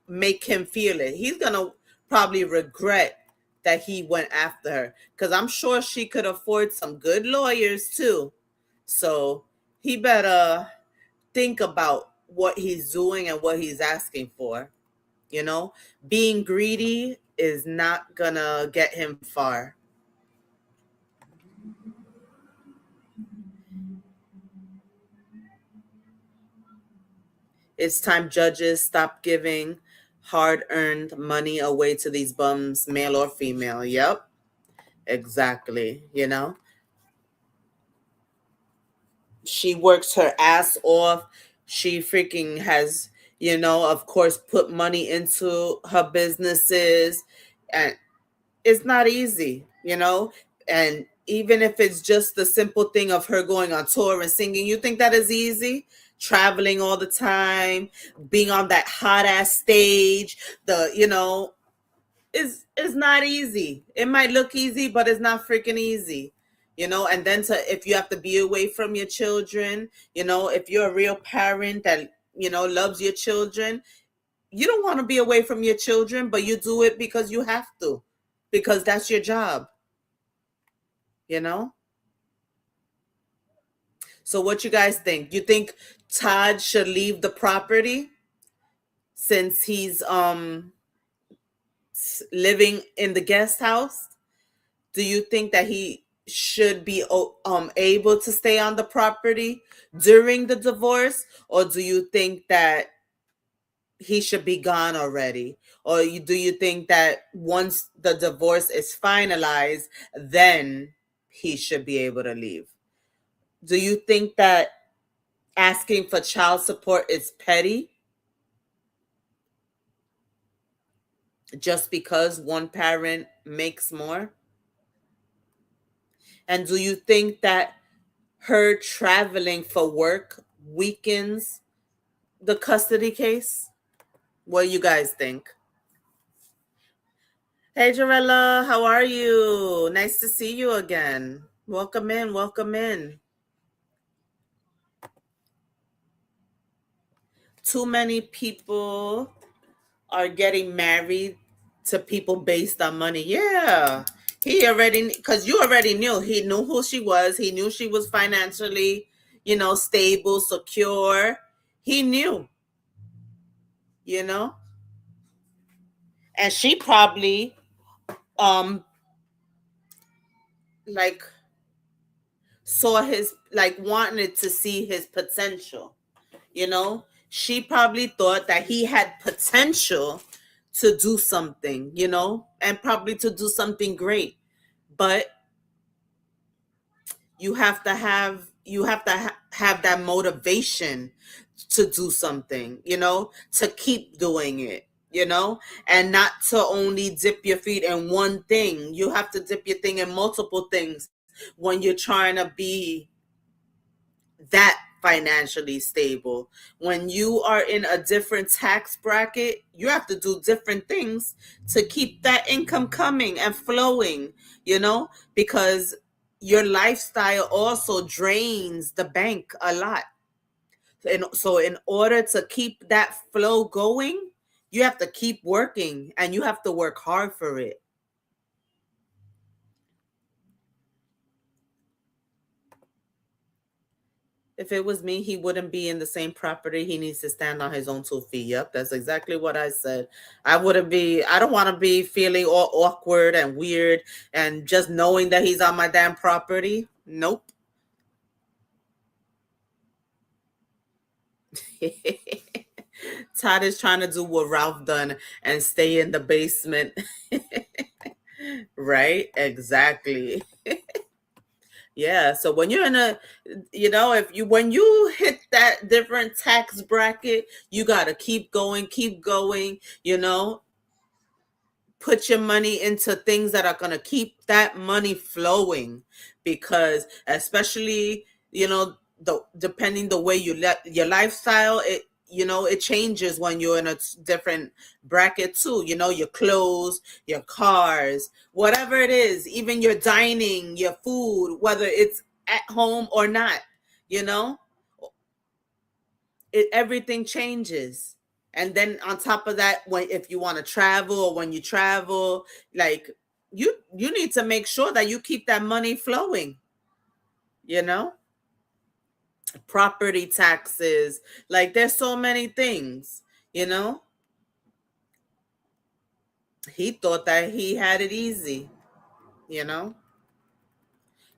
make him feel it. He's going to probably regret that he went after her, because I'm sure she could afford some good lawyers too. So he better think about what he's doing and what he's asking for. Being greedy is not gonna get him far. It's time judges stop giving hard-earned money away to these bums, male or female. Yep, exactly. She works her ass off. She freaking has, of course, put money into her businesses, and it's not easy, And even if it's just the simple thing of her going on tour and singing, you think that is easy? Traveling all the time, being on that hot ass stage, is not easy. It might look easy, but it's not freaking easy. And then if you have to be away from your children, if you're a real parent that, loves your children, you don't want to be away from your children, but you do it because you have to, because that's your job, you know? So what you guys think? You think Todd should leave the property since he's living in the guest house? Do you think that he should be able to stay on the property during the divorce, or do you think that he should be gone already? Or do you think that once the divorce is finalized, then he should be able to leave? Do you think that asking for child support is petty just because one parent makes more? And do you think that her traveling for work weakens the custody case? What do you guys think? Hey, Jarella, how are you? Nice to see you again. Welcome in, welcome in. Too many people are getting married to people based on money. Yeah. He already, because you already knew. He knew who she was. He knew she was financially, stable, secure. He knew, you know? And she probably, um, like, saw his, like, wanted to see his potential. She probably thought that he had potential to do something, and probably to do something great. But you have to have that motivation to do something, to keep doing it, and not to only dip your feet in one thing. You have to dip your thing in multiple things when you're trying to be that financially stable. When you are in a different tax bracket, you have to do different things to keep that income coming and flowing, because your lifestyle also drains the bank a lot. And so in order to keep that flow going, you have to keep working, and you have to work hard for it. If it was me, he wouldn't be in the same property. He needs to stand on his own 2 feet. Yep, that's exactly what I said. I don't want to be feeling all awkward and weird and just knowing that he's on my damn property. Nope. Todd is trying to do what Ralph done and stay in the basement. Right? Exactly. Yeah. So when you're in when you hit that different tax bracket, you got to keep going, put your money into things that are going to keep that money flowing, because especially, depending the way you let your lifestyle, it changes when you're in a different bracket too. Your clothes, your cars, whatever it is, even your dining, your food, whether it's at home or not, you know everything changes. And then on top of that, when if you want to travel, or when you travel, like, you need to make sure that you keep that money flowing, you know property taxes, like, there's so many things. you know he thought that he had it easy. you know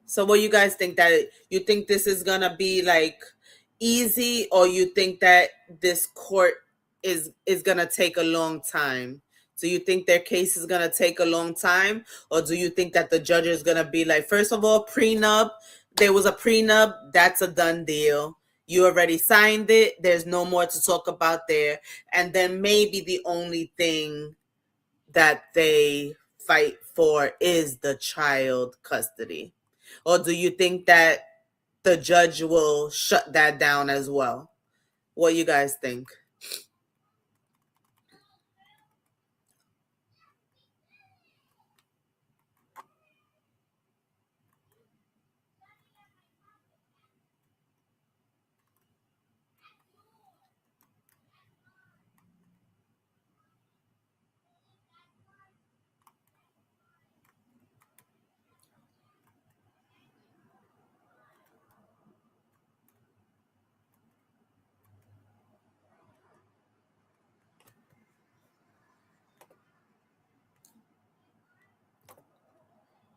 So what you guys think? That you think this is gonna be like easy, or you think that this court is gonna take a long time? Do you think their case is gonna take a long time, or do you think that the judge is gonna be like, first of all, prenup? There was a prenup. That's a done deal. You already signed it. There's no more to talk about there. And then maybe the only thing that they fight for is the child custody. Or do you think that the judge will shut that down as well? What you guys think?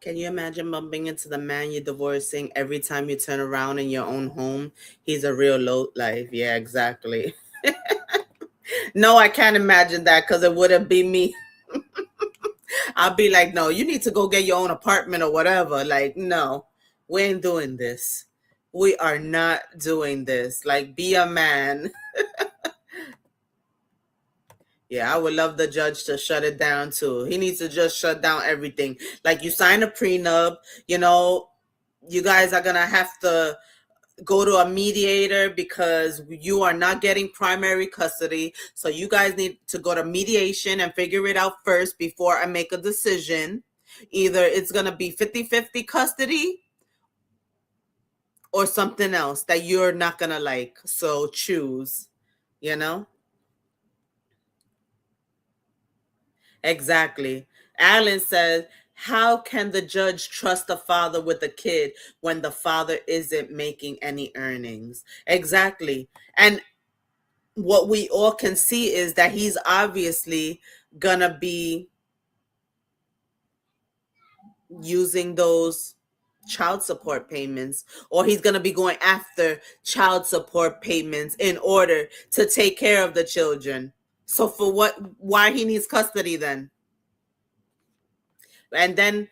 Can you imagine bumping into the man you're divorcing every time you turn around in your own home? He's a real low life. Yeah, exactly. No, I can't imagine that because it wouldn't be me. I'll be like, no, you need to go get your own apartment or whatever. Like, no, we ain't doing this. We are not doing this. Like, be a man. Yeah, I would love the judge to shut it down too. He needs to just shut down everything. Like, you sign a prenup, you know, you guys are going to have to go to a mediator because you are not getting primary custody. So you guys need to go to mediation and figure it out first before I make a decision. Either it's going to be 50-50 custody or something else that you're not going to like. So choose, you know? Exactly. Alan says, how can the judge trust the father with the kid when the father isn't making any earnings? Exactly. And what we all can see is that he's obviously gonna be using those child support payments, or he's gonna be going after child support payments in order to take care of the children. So for what, why he needs custody then? And then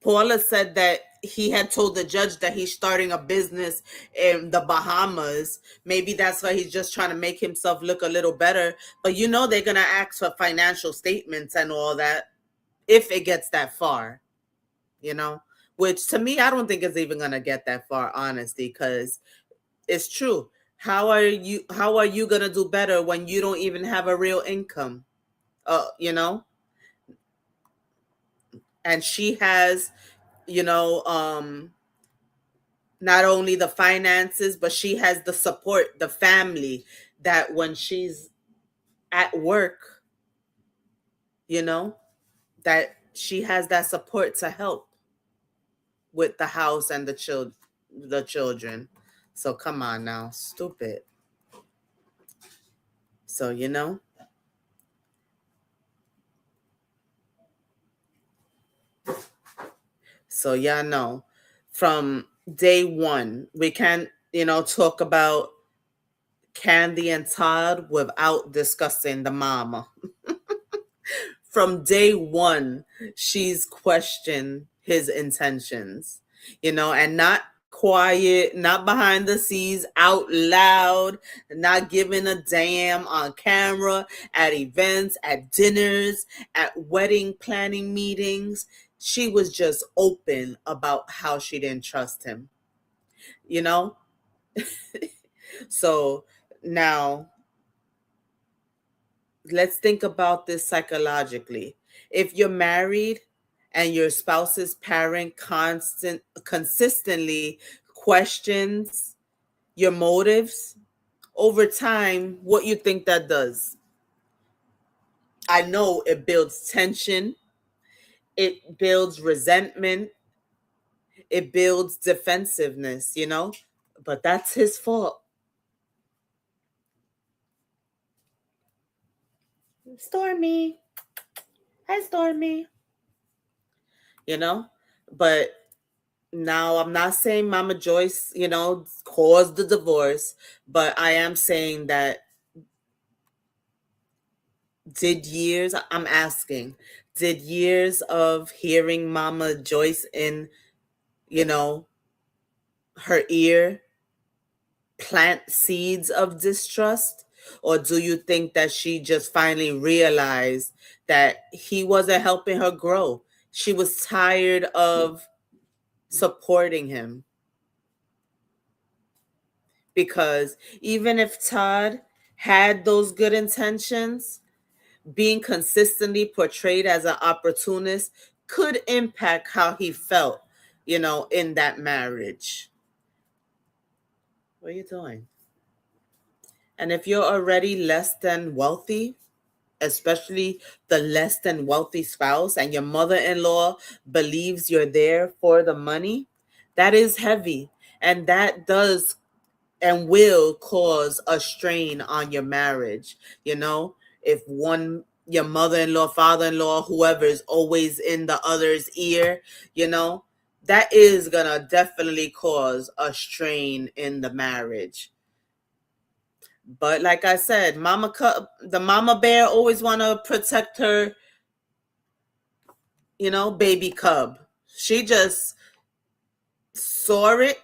Paula said that he had told the judge that he's starting a business in the Bahamas. Maybe that's why he's just trying to make himself look a little better. But you know they're gonna ask for financial statements and all that if it gets that far, you know. Which to me, I don't think it's even gonna get that far, honestly, because it's true. How are you gonna do better when you don't even have a real income? You know, and she has, you know, not only the finances, but she has the support, the family, that when she's at work, you know, that she has that support to help with the house and the children. So come on now, stupid. So so yeah, no. From day one, we can't, talk about Kandi and Todd without discussing the mama. From day one, she's questioned his intentions, and not quiet, not behind the scenes, out loud, not giving a damn on camera, at events, at dinners, at wedding planning meetings. She was just open about how she didn't trust him, you know? So now let's think about this psychologically. If you're married and your spouse's parent consistently questions your motives over time, what you think that does? I know it builds tension, it builds resentment, it builds defensiveness, but that's his fault. Stormy. Hi, Stormy. You know, but now, I'm not saying Mama Joyce, caused the divorce, but I am saying that I'm asking, did years of hearing Mama Joyce in, you know, her ear plant seeds of distrust? Or do you think that she just finally realized that he wasn't helping her grow? She was tired of supporting him. Because even if Todd had those good intentions, being consistently portrayed as an opportunist could impact how he felt, in that marriage. What are you doing? And if you're already less than wealthy, especially the less than wealthy spouse, and your mother-in-law believes you're there for the money, that is heavy. And that does and will cause a strain on your marriage. If your mother-in-law, father-in-law, whoever is always in the other's ear, that is gonna definitely cause a strain in the marriage. But like I said, the mama bear always want to protect her, baby cub. She just saw it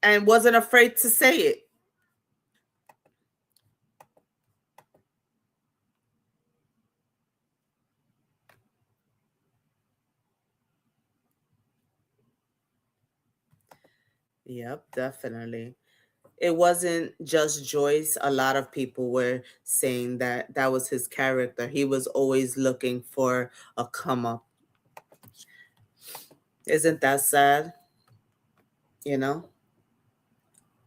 and wasn't afraid to say it. Yep, definitely. It wasn't just Joyce. A lot of people were saying that that was his character. He was always looking for a come up. Isn't that sad? You know?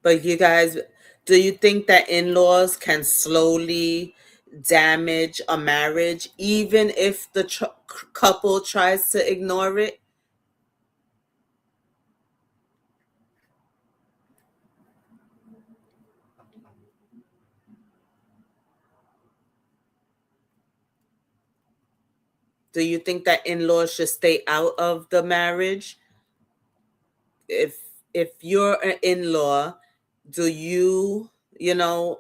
But you guys, do you think that in laws can slowly damage a marriage, even if the couple tries to ignore it? Do you think that in laws should stay out of the marriage? If you're an in law, do you, you know,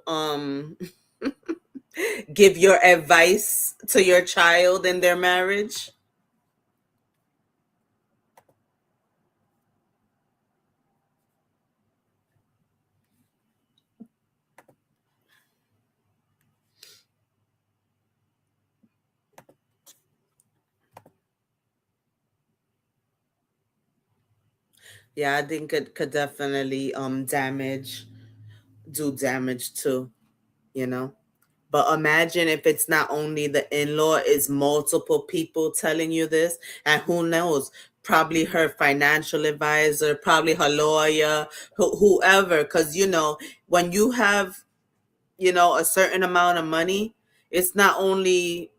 give your advice to your child in their marriage? Yeah, I think it could definitely do damage too, you know. But imagine if it's not only the in-law, it's multiple people telling you this, and who knows, probably her financial advisor, probably her lawyer, whoever, because when you have a certain amount of money, it's not only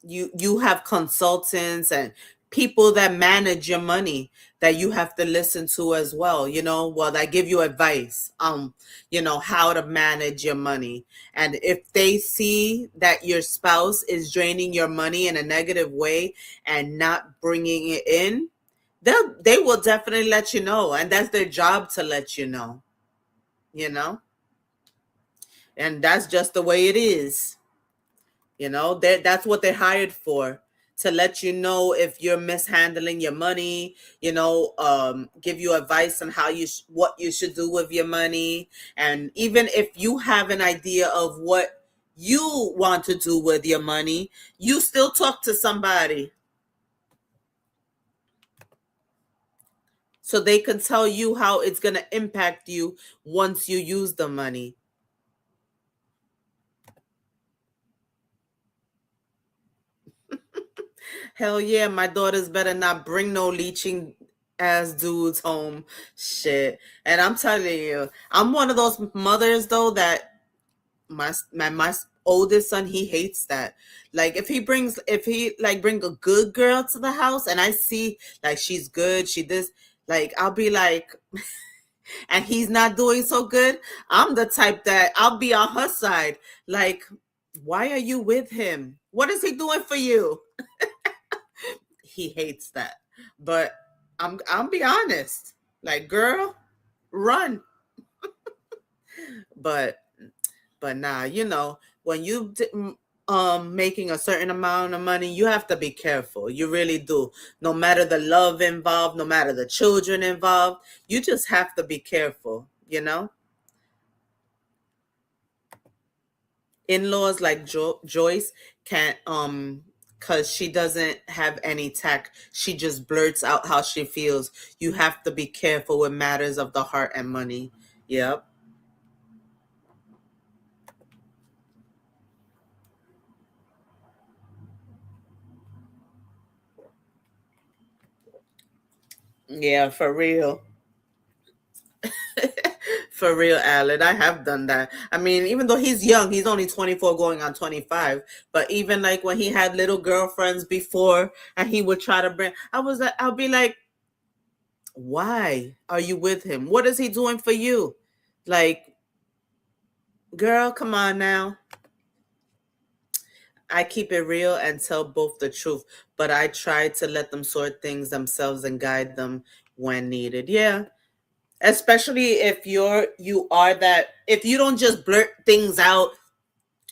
you have consultants and people that manage your money that you have to listen to as well, well, that give you advice how to manage your money. And if they see that your spouse is draining your money in a negative way and not bringing it in, they will definitely let you know, and that's their job to let you know and that's just the way it is. That's what they're hired for, to let you know if you're mishandling your money, give you advice on what you should do with your money. And even if you have an idea of what you want to do with your money, you still talk to somebody so they can tell you how it's going to impact you once you use the money. Hell yeah, my daughters better not bring no leeching ass dudes home. Shit. And I'm telling you, I'm one of those mothers though that my oldest son, he hates that. Like if he like bring a good girl to the house and I see like she's good, she this, like I'll be like, and he's not doing so good, I'm the type that I'll be on her side. Like, why are you with him? What is he doing for you? He hates that. But I'm be honest. Like, girl, run. But nah, when making a certain amount of money, you have to be careful. You really do. No matter the love involved, no matter the children involved, you just have to be careful. In-laws like Joyce can't cuz she doesn't have any tact. She just blurts out how she feels. You have to be careful with matters of the heart and money. Yep. Yeah, for real. For real, Alan. I have done that. I mean, even though he's young, he's only 24 going on 25. But even like when he had little girlfriends before and he would try to bring, I'll be like, why are you with him? What is he doing for you? Like, girl, come on now. I keep it real and tell both the truth, but I try to let them sort things themselves and guide them when needed. Yeah. especially if you are that, if you don't just blurt things out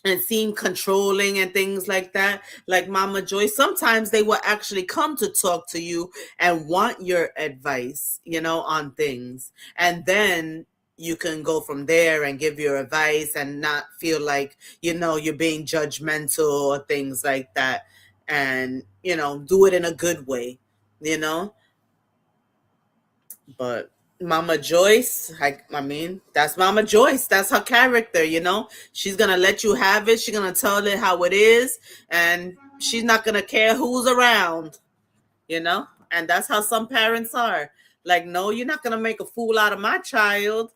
and seem controlling and things like that, like Mama Joyce, sometimes they will actually come to talk to you and want your advice, on things. And then you can go from there and give your advice and not feel like, you're being judgmental or things like that. And, do it in a good way, you know? But Mama Joyce, I mean, that's Mama Joyce. That's her character, She's gonna let you have it. She's gonna tell it how it is, and she's not gonna care who's around, And that's how some parents are. Like, no, you're not gonna make a fool out of my child.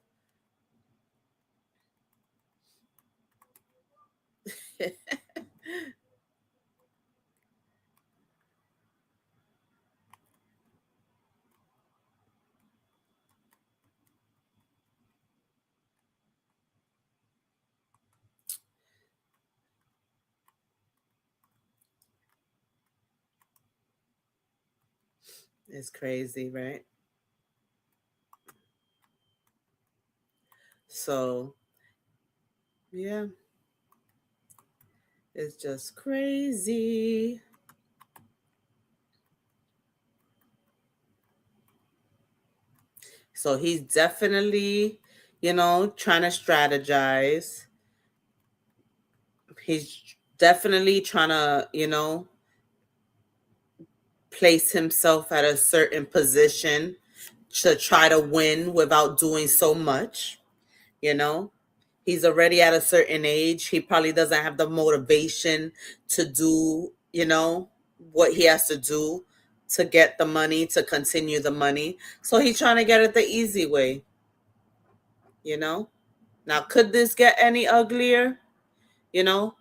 It's crazy, right? So, yeah, it's just crazy. So he's definitely, trying to strategize. He's definitely trying to, place himself at a certain position to try to win without doing so much, you know. He's already at a certain age. He probably doesn't have the motivation to do, what he has to do to get the money, to continue the money. So he's trying to get it the easy way, you know. Now, could this get any uglier? You know,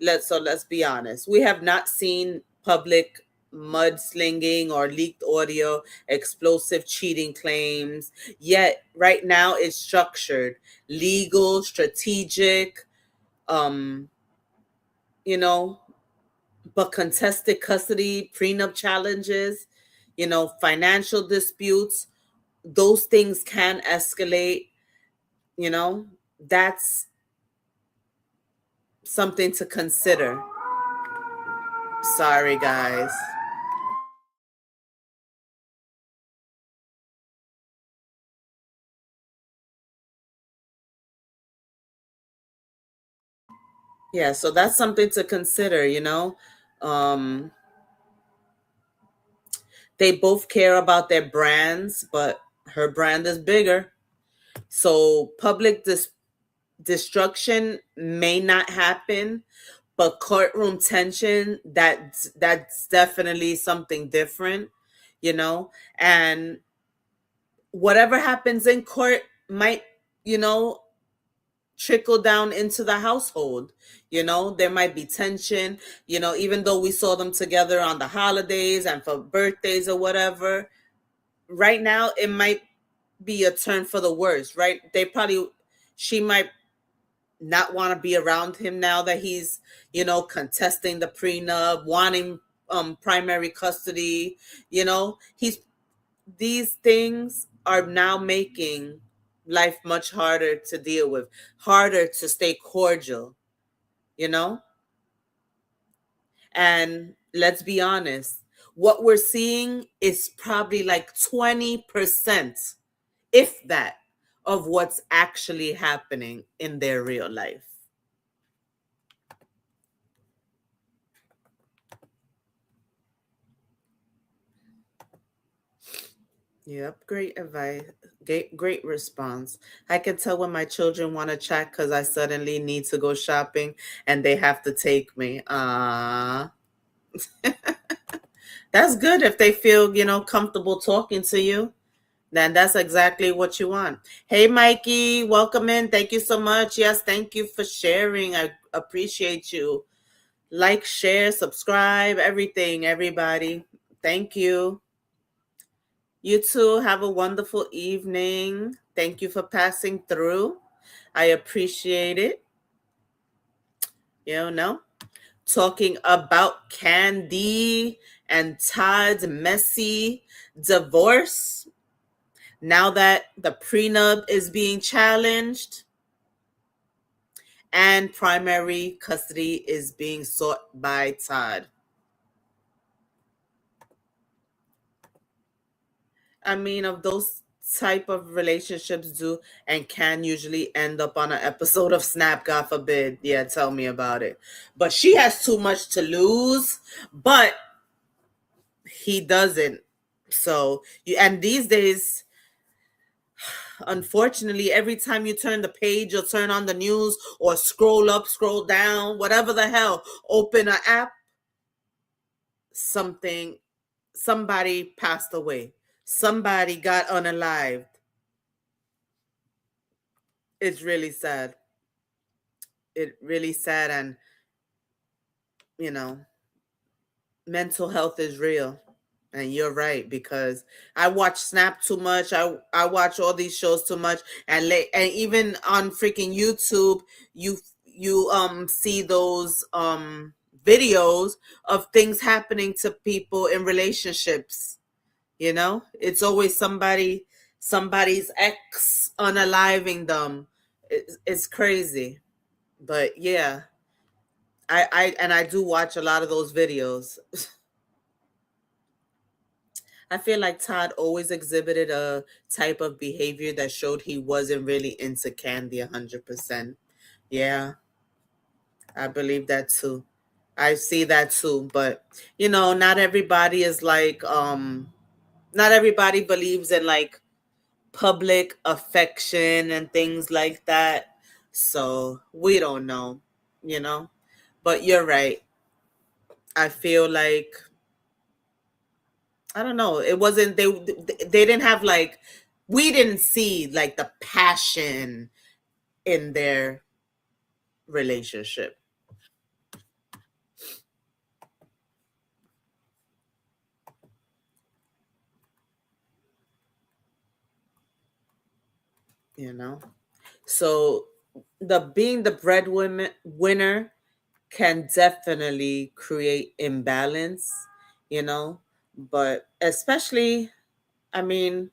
let's be honest. We have not seen public mudslinging or leaked audio, explosive cheating claims. Yet right now it's structured, legal, strategic, um, you know, but contested custody, prenup challenges, financial disputes, those things can escalate, you know. That's something to consider. Sorry, guys. Yeah, so that's something to consider, Um, they both care about their brands, but her brand is bigger. So public destruction may not happen, but courtroom tension, that's definitely something different, you know? And whatever happens in court might, you know, trickle down into the household. There might be tension, even though we saw them together on the holidays and for birthdays or whatever. Right now it might be a turn for the worse, right? She might not want to be around him now that he's, contesting the prenup, wanting primary custody. He's These things are now making life much harder to deal with, harder to stay cordial, you know? And let's be honest, what we're seeing is probably like 20%, if that, of what's actually happening in their real life. Yep, great advice. Great response. I can tell when my children want to chat because I suddenly need to go shopping and they have to take me. That's good if they feel, comfortable talking to you. Then that's exactly what you want. Hey, Mikey, welcome in. Thank you so much. Yes, thank you for sharing. I appreciate you. Like, share, subscribe, everything, everybody. Thank you. You too. Have a wonderful evening. Thank you for passing through. I appreciate it. Talking about Kandi and Todd's messy divorce. Now that the prenup is being challenged and primary custody is being sought by Todd. I mean, of those type of relationships do and can usually end up on an episode of Snap, God forbid. Yeah, tell me about it. But she has too much to lose, but he doesn't. So you, and these days, unfortunately, every time you turn the page or turn on the news or scroll up, scroll down, whatever the hell, open an app, something, somebody passed away, somebody got unalived. It's really sad. It really sad. And you know, mental health is real. And you're right, because I watch Snap too much. I watch all these shows too much, and and even on freaking YouTube, you see those videos of things happening to people in relationships. You know, it's always somebody's ex unaliving them. It's crazy, but yeah, I do watch a lot of those videos. I feel like Todd always exhibited a type of behavior that showed he wasn't really into Kandi 100%. Yeah, I believe that too. I see that too, but not everybody is like not everybody believes in like public affection and things like that. So, we don't know, you know. But you're right. I feel like I don't know. It wasn't they didn't have like we didn't see like the passion in their relationship, you know. So the being the breadwinner winner can definitely create imbalance, you know, but especially I mean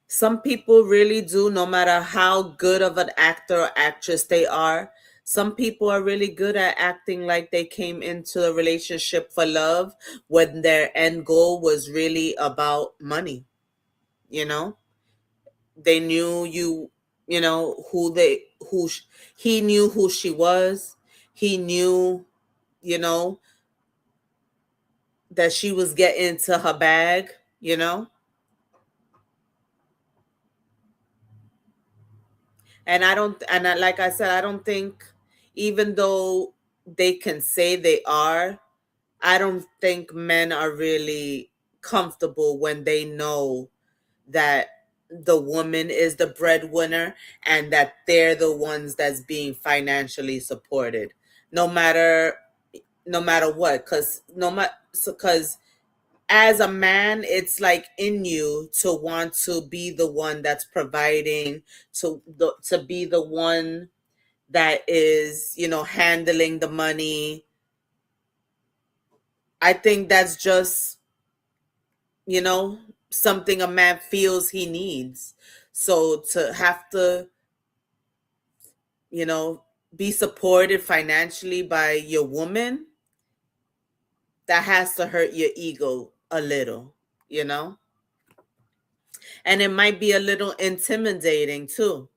some people really do, no matter how good of an actor or actress they are. Some people are really good at acting like they came into a relationship for love when their end goal was really about money. You know, they knew you know, he knew who she was. He knew, you know, that she was getting to her bag, you know. And I don't, and I, like I said, I don't think, even though they can say they are, I don't think men are really comfortable when they know that the woman is the breadwinner and that they're the ones that's being financially supported, no matter no matter what, because because as a man, it's like in you to want to be the one that's providing, to be the one that is, handling the money. I think that's just, you know, something a man feels he needs. So to have to, you know, be supported financially by your woman, that has to hurt your ego a little, you know? And it might be a little intimidating too.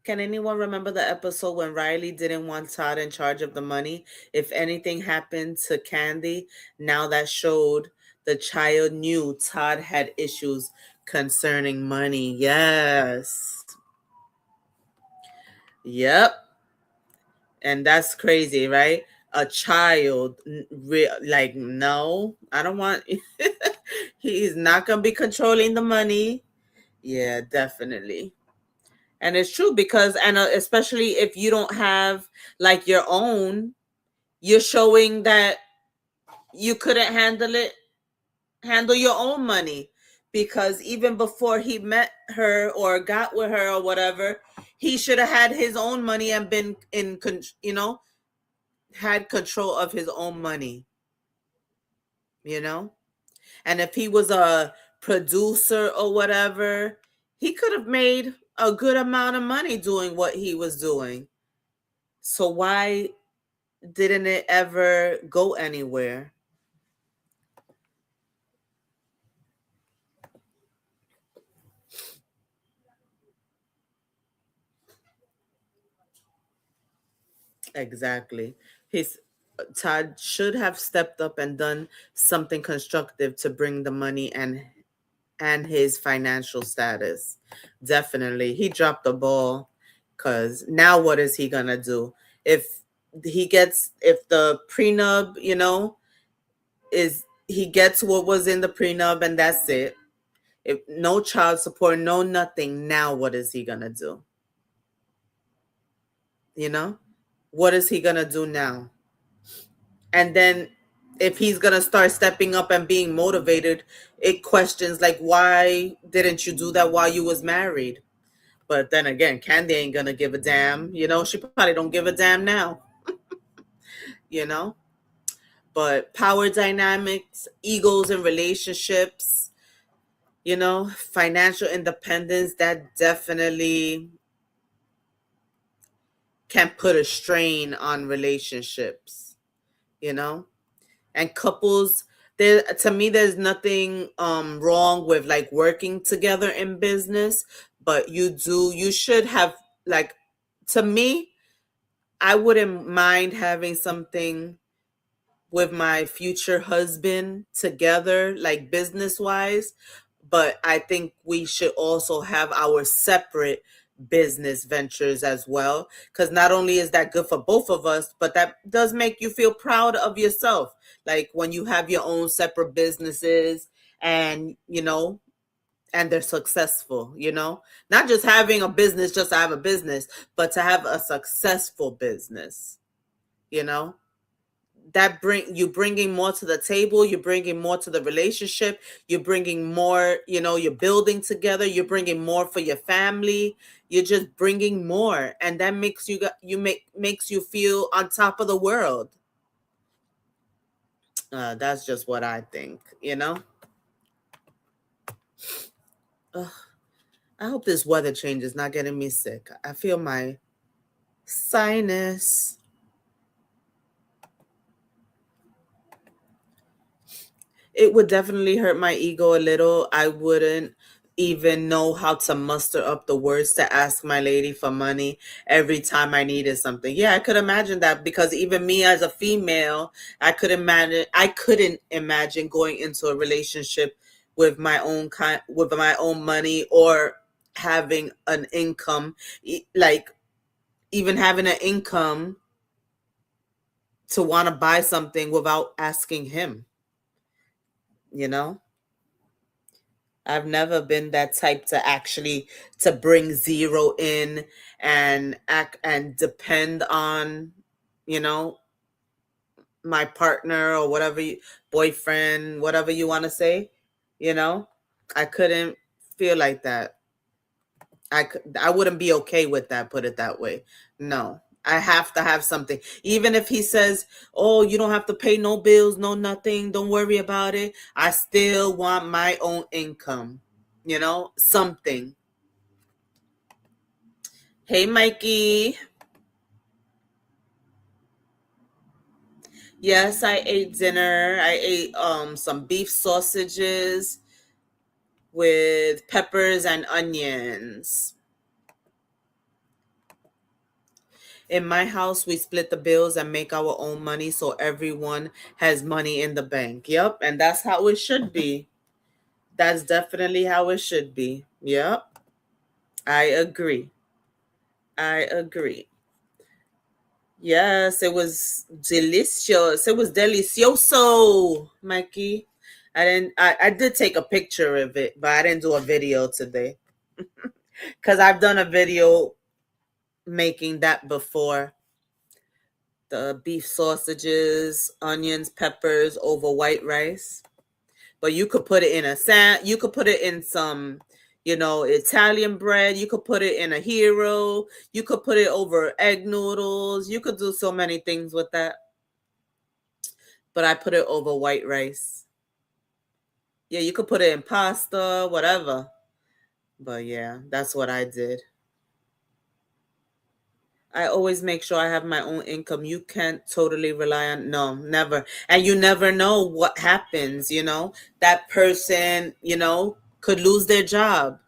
Can anyone remember the episode when Riley didn't want Todd in charge of the money? If anything happened to Kandi, now that showed the child knew Todd had issues concerning money. Yes. Yep. And that's crazy, right? A child, like, no, I don't want, he's not going to be controlling the money. Yeah, definitely. And it's true because, and especially if you don't have like your own, you're showing that you couldn't handle your own money. Because even before he met her or got with her or whatever, he should have had his own money and been had control of his own money. you know? And if he was a producer or whatever, he could have made a good amount of money doing what he was doing. So why didn't it ever go anywhere? Exactly. His Todd should have stepped up and done something constructive to bring the money and his financial status. Definitely. He dropped the ball, cuz now what is he going to do? If if the prenup, is he gets what was in the prenup and that's it. If no child support, no nothing, now what is he going to do? You know? What is he going to do now? And then if he's gonna start stepping up and being motivated, it questions like, why didn't you do that while you was married? But then again, Kandi ain't gonna give a damn. She probably don't give a damn now. you know but power dynamics, egos in relationships, financial independence, that definitely can put a strain on relationships. you know and couples, there, to me, there's nothing wrong with like working together in business, but you should have, like, to me, I wouldn't mind having something with my future husband together, like business wise, but I think we should also have our separate business ventures as well, because not only is that good for both of us, but that does make you feel proud of yourself, like when you have your own separate businesses, and and they're successful. Not just having a business just to have a business, but to have a successful business. you know that bringing more to the table, you're bringing more to the relationship, you're bringing more, you're building together, you're bringing more for your family, you're just bringing more, and that makes you feel on top of the world. That's just what I think. Ugh, I hope this weather change is not getting me sick. I feel my sinus. It would definitely hurt my ego a little. I wouldn't even know how to muster up the words to ask my lady for money every time I needed something. Yeah, I could imagine that, because even me as a female, I couldn't imagine going into a relationship with my own money, or having an income, like even having an income to want to buy something without asking him, you know? I've never been that type to actually to bring zero in and act and depend on, you know, my partner, or boyfriend, whatever you want to say, you know. I couldn't feel like that. I wouldn't be okay with that, put it that way. No. I have to have something. Even if he says, "Oh, you don't have to pay no bills, no nothing, don't worry about it." I still want my own income. Something. Hey, Mikey. Yes, I ate dinner. I ate some beef sausages with peppers and onions. In my house, we split the bills and make our own money, so everyone has money in the bank. Yep, and that's how it should be. That's definitely how it should be. Yep, I agree. I agree. Yes, it was delicious. It was delicioso, Mikey. I did take a picture of it, but I didn't do a video today. Because I've done a video making that before. The beef sausages, onions, peppers over white rice. But you could put it in you could put it in some, Italian bread. You could put it in a hero. You could put it over egg noodles. You could do so many things with that. But I put it over white rice. Yeah, you could put it in pasta, whatever. But yeah, that's what I did. I always make sure I have my own income. You can't totally rely on, no, never. And you never know what happens, That person, could lose their job.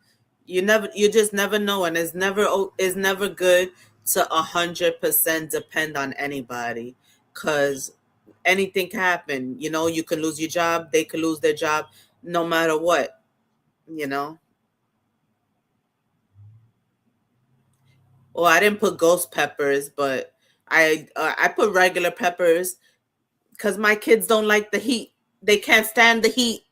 You just never know, and it's never good to 100% depend on anybody, cuz anything can happen. You can lose your job, they could lose their job no matter what, you know. Well, I didn't put ghost peppers, but I put regular peppers because my kids don't like the heat. They can't stand the heat.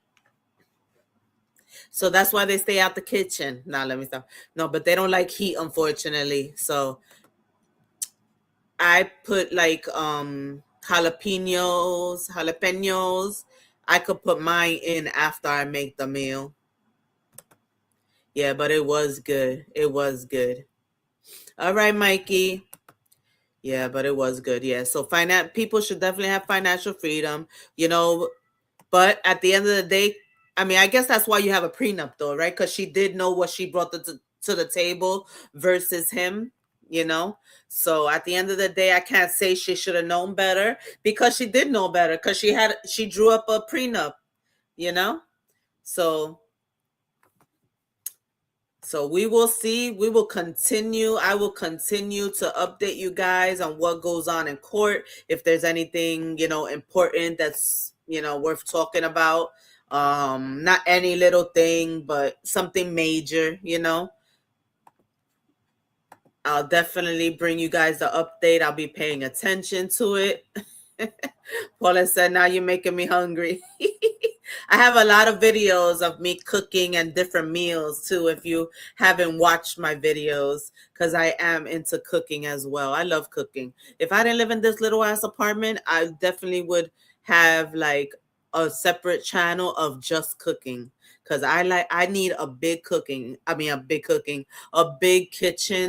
So that's why they stay out the kitchen. Now let me stop. No, but they don't like heat, unfortunately. So I put like jalapenos. I could put mine in after I make the meal. Yeah, but it was good. It was good. All right, Mikey. Yeah, but it was good. Yeah. So people should definitely have financial freedom. You know, But at the end of the day, I mean, I guess that's why you have a prenup, though, right? Because she did know what she brought to the table versus him, you know? So at the end of the day, I can't say she should have known better because she did know better because she drew up a prenup, you know? So So we will see. We will continue. I will continue to update you guys on what goes on in court. If there's anything, important that's, worth talking about. Not any little thing, but something major, I'll definitely bring you guys the update. I'll be paying attention to it. Paula said, now you're making me hungry. I have a lot of videos of me cooking and different meals too, if you haven't watched my videos, because I am into cooking as well. I love cooking. If I didn't live in this little ass apartment, I definitely would have like a separate channel of just cooking. Because I need a big kitchen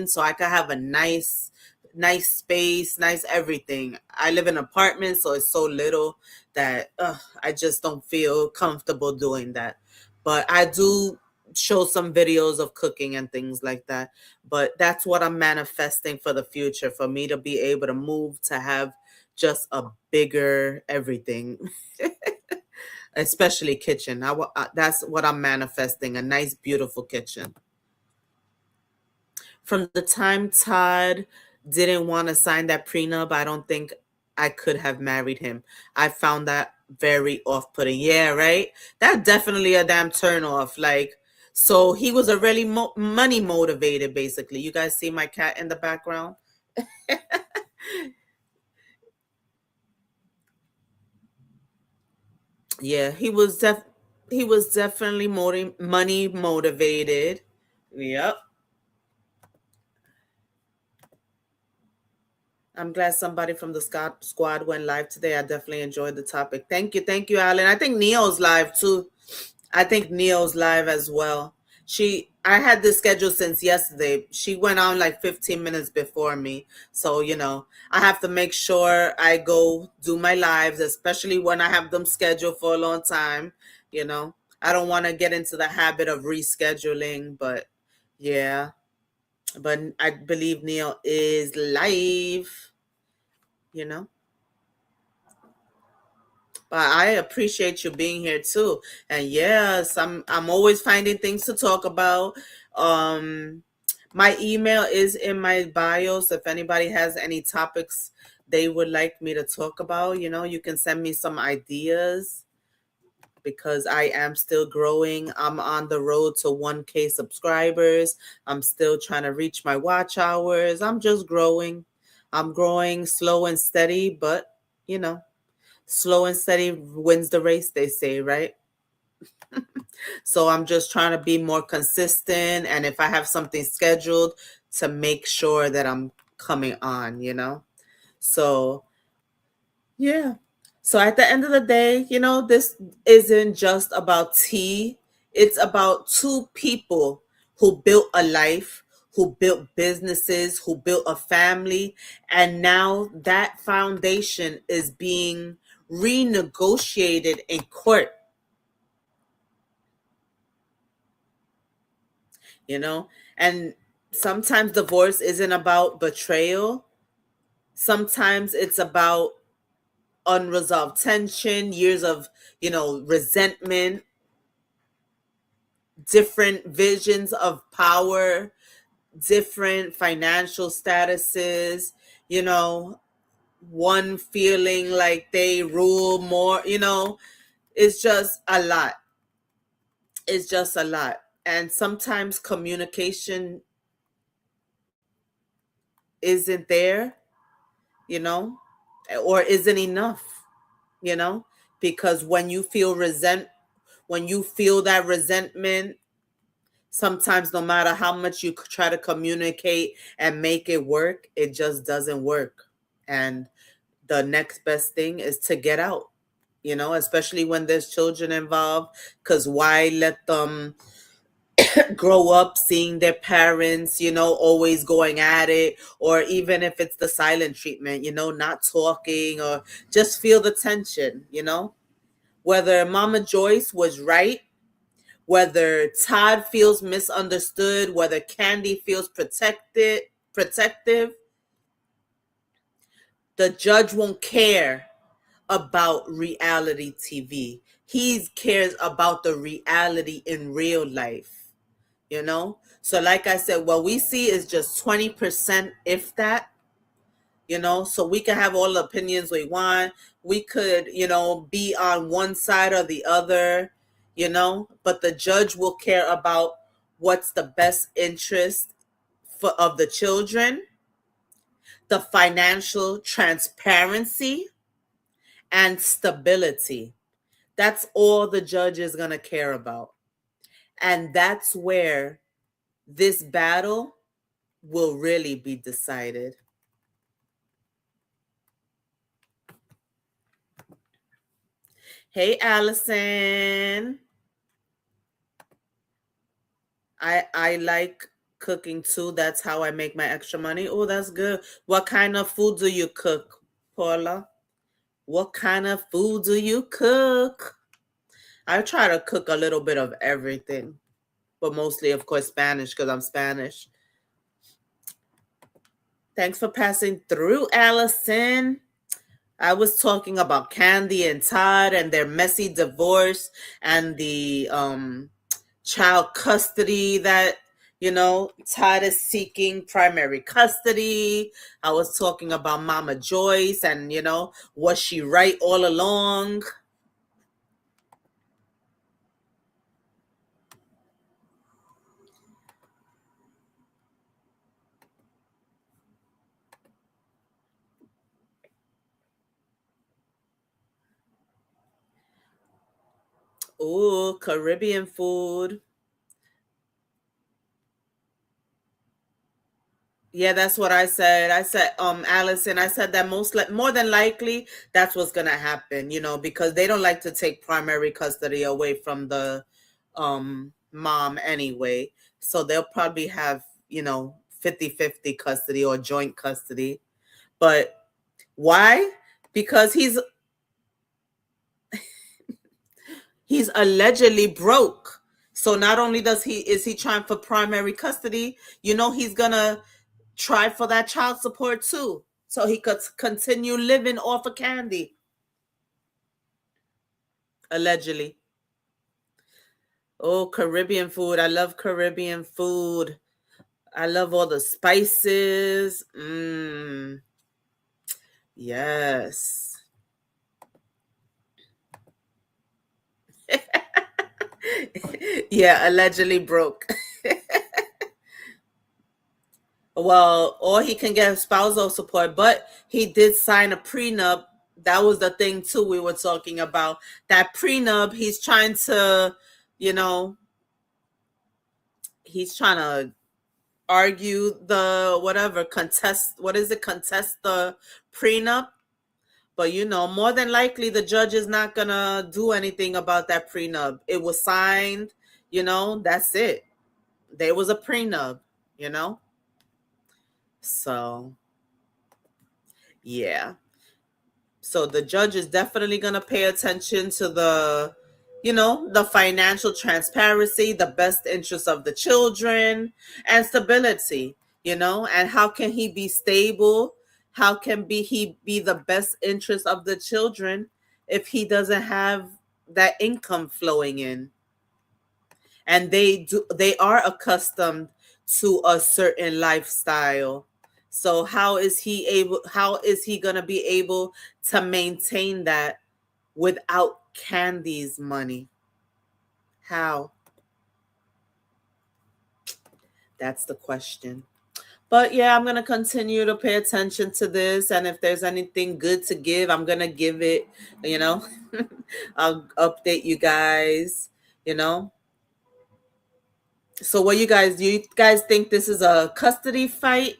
so I could have a nice space, nice everything. I live in an apartment, so it's so little that I just don't feel comfortable doing that. But I do show some videos of cooking and things like that. But that's what I'm manifesting for the future, for me to be able to move to have just a bigger everything, especially kitchen. That's what I'm manifesting, a nice, beautiful kitchen. From the time Todd didn't want to sign that prenup, I don't think I could have married him. I found that very off-putting. Yeah, right? That definitely a damn turn off. Like, so he was a really money motivated, basically. You guys see my cat in the background? Yeah, he was definitely money motivated. Yep. I'm glad somebody from the squad went live today. I definitely enjoyed the topic. Thank you, Alan. I think Neo's live too. I think Neo's live as well. I had this schedule since yesterday. She went on like 15 minutes before me. So, I have to make sure I go do my lives, especially when I have them scheduled for a long time. You know, I don't want to get into the habit of rescheduling, but yeah. But I believe Neo is live, you know. But I appreciate you being here too. And yes, I'm always finding things to talk about. Um my email is in my bio, so if anybody has any topics they would like me to talk about, you can send me some ideas because I am still growing. I'm on the road to 1K subscribers. I'm still trying to reach my watch hours. I'm just growing. I'm growing slow and steady, but you know, slow and steady wins the race, they say, right? So I'm just trying to be more consistent. And if I have something scheduled, to make sure that I'm coming on. So, yeah. So at the end of the day, this isn't just about tea. It's about two people who built a life, who built businesses, who built a family, and now that foundation is being renegotiated in court. you know? And sometimes divorce isn't about betrayal. Sometimes it's about unresolved tension, years of, resentment, different visions of power, different financial statuses, you know, one feeling like they rule more, it's just a lot. It's just a lot. And sometimes communication isn't there, you know, or isn't enough, you know, because when you feel that resentment, sometimes no matter how much you try to communicate and make it work, it just doesn't work. And the next best thing is to get out, especially when there's children involved, because why let them grow up seeing their parents, always going at it, or even if it's the silent treatment, not talking, or just feel the tension, whether Mama Joyce was right, whether Todd feels misunderstood, whether Kandi feels protective, the judge won't care about reality TV. He cares about the reality in real life, So like I said, what we see is just 20%, if that, so we can have all the opinions we want. We could, be on one side or the other, but the judge will care about what's the best interest of the children, the financial transparency, and stability. That's all the judge is going to care about. And that's where this battle will really be decided. Hey, Allison. I like cooking too. That's how I make my extra money. Oh, that's good. What kind of food do you cook, Paula? What kind of food do you cook? I try to cook a little bit of everything, but mostly, of course, Spanish because I'm Spanish. Thanks for passing through, Allison. I was talking about Kandi and Todd and their messy divorce and the child custody that, Todd is seeking primary custody. I was talking about Mama Joyce and, was she right all along? Ooh, Caribbean food. Yeah, that's what I said. I said, Allison, I said that more than likely that's what's gonna happen, because they don't like to take primary custody away from the mom anyway. So they'll probably have, 50-50 custody or joint custody. But why? Because he's allegedly broke. So not only is he trying for primary custody, he's gonna try for that child support too, so he could continue living off of Kandi. Allegedly. Oh, Caribbean food. I love Caribbean food. I love all the spices. Yes. Yeah, allegedly broke. Well, or he can get spousal support, but he did sign a prenup. That was the thing too we were talking about. That prenup, he's trying to, you know, he's trying to argue the whatever, contest the prenup. But more than likely the judge is not gonna do anything about that prenup. It was signed, that's it. There was a prenup, you know? So yeah. So the judge is definitely going to pay attention to the, the financial transparency, the best interest of the children, and stability, and how can he be stable? How can he be the best interest of the children if he doesn't have that income flowing in? And they are accustomed to a certain lifestyle. So how is he going to be able to maintain that without Kandi's money? How? That's the question. But yeah, I'm going to continue to pay attention to this. And if there's anything good to give, I'm going to give it, I'll update you guys, So do you guys think this is a custody fight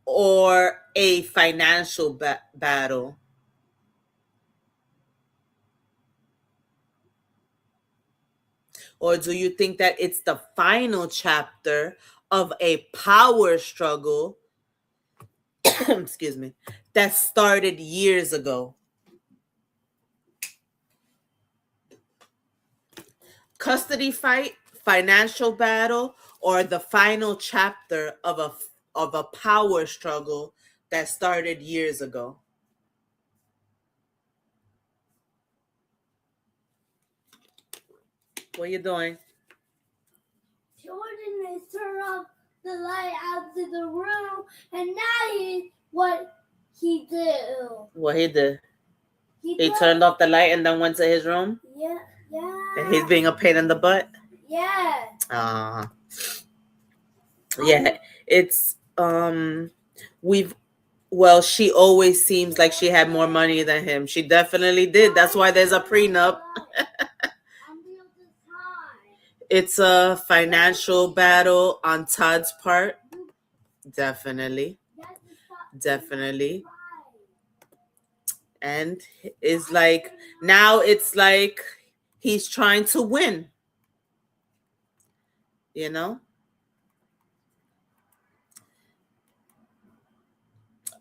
or a financial battle? Or do you think that it's the final chapter of a power struggle, excuse me, that started years ago? Custody fight, financial battle, or the final chapter of a power struggle that started years ago? What are you doing? Jordan has turned off the light out of the room, and now what he did. What he did? He turned off the light and then went to his room? Yeah. And he's being a pain in the butt? Yeah. Yeah, it's she always seems like she had more money than him. She definitely did. That's why there's a prenup. It's a financial battle on Todd's part. Definitely. And now it's like he's trying to win.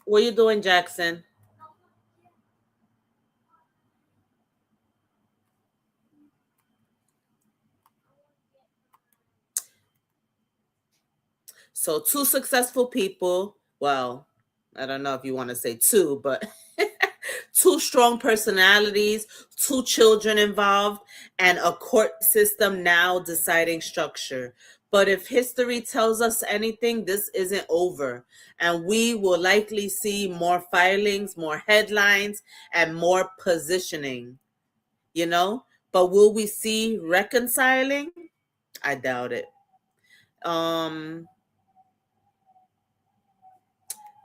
What are you doing, Jackson? So two successful people, well, I don't know if you want to say two, but two strong personalities, two children involved, and a court system now deciding structure. But if history tells us anything, this isn't over. And we will likely see more filings, more headlines, and more positioning, But will we see reconciling? I doubt it.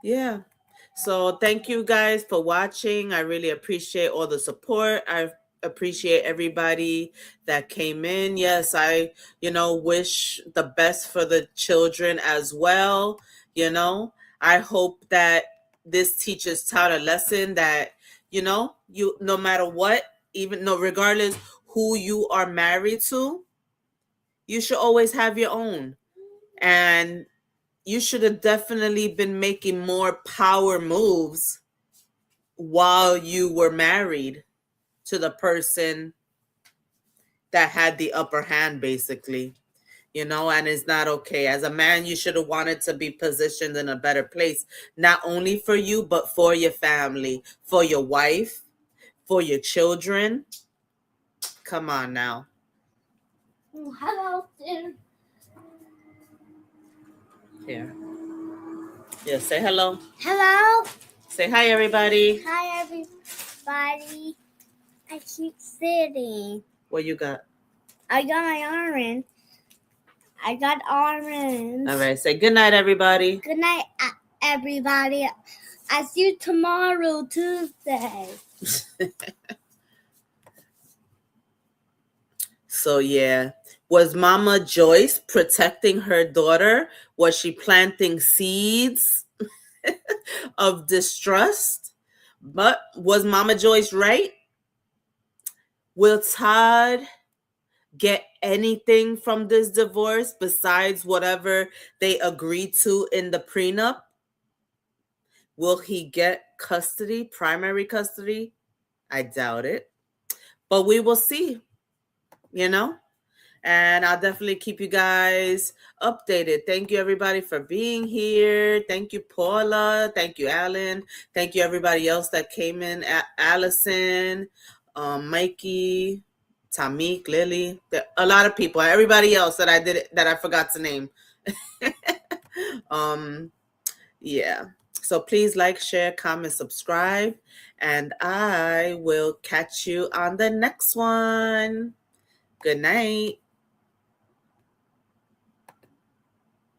Yeah. So thank you guys for watching. I really appreciate all the support. I appreciate everybody that came in. Yes, I, wish the best for the children as well. I hope that this teaches Todd a lesson that, you no matter what, regardless who you are married to, you should always have your own. And you should have definitely been making more power moves while you were married to the person that had the upper hand, basically, and it's not okay. As a man, you should have wanted to be positioned in a better place, not only for you, but for your family, for your wife, for your children. Come on now. Hello, dude. Here. Yeah, say hello. Hello. Say hi, everybody. Hi, everybody. I keep sitting. What you got? I got my orange. I got orange. All right, say good night, everybody. Good night, everybody. I see you tomorrow, Tuesday. So yeah, was Mama Joyce protecting her daughter? Was she planting seeds of distrust? But was Mama Joyce right? Will Todd get anything from this divorce besides whatever they agreed to in the prenup? Will he get custody, primary custody? I doubt it. But we will see. And I'll definitely keep you guys updated. Thank you, everybody, for being here. Thank you, Paula. Thank you, Alan. Thank you, everybody else that came in. Allison, Mikey, Tamik, Lily. A lot of people. Everybody else that I forgot to name. Yeah. So please like, share, comment, subscribe, and I will catch you on the next one. Good night.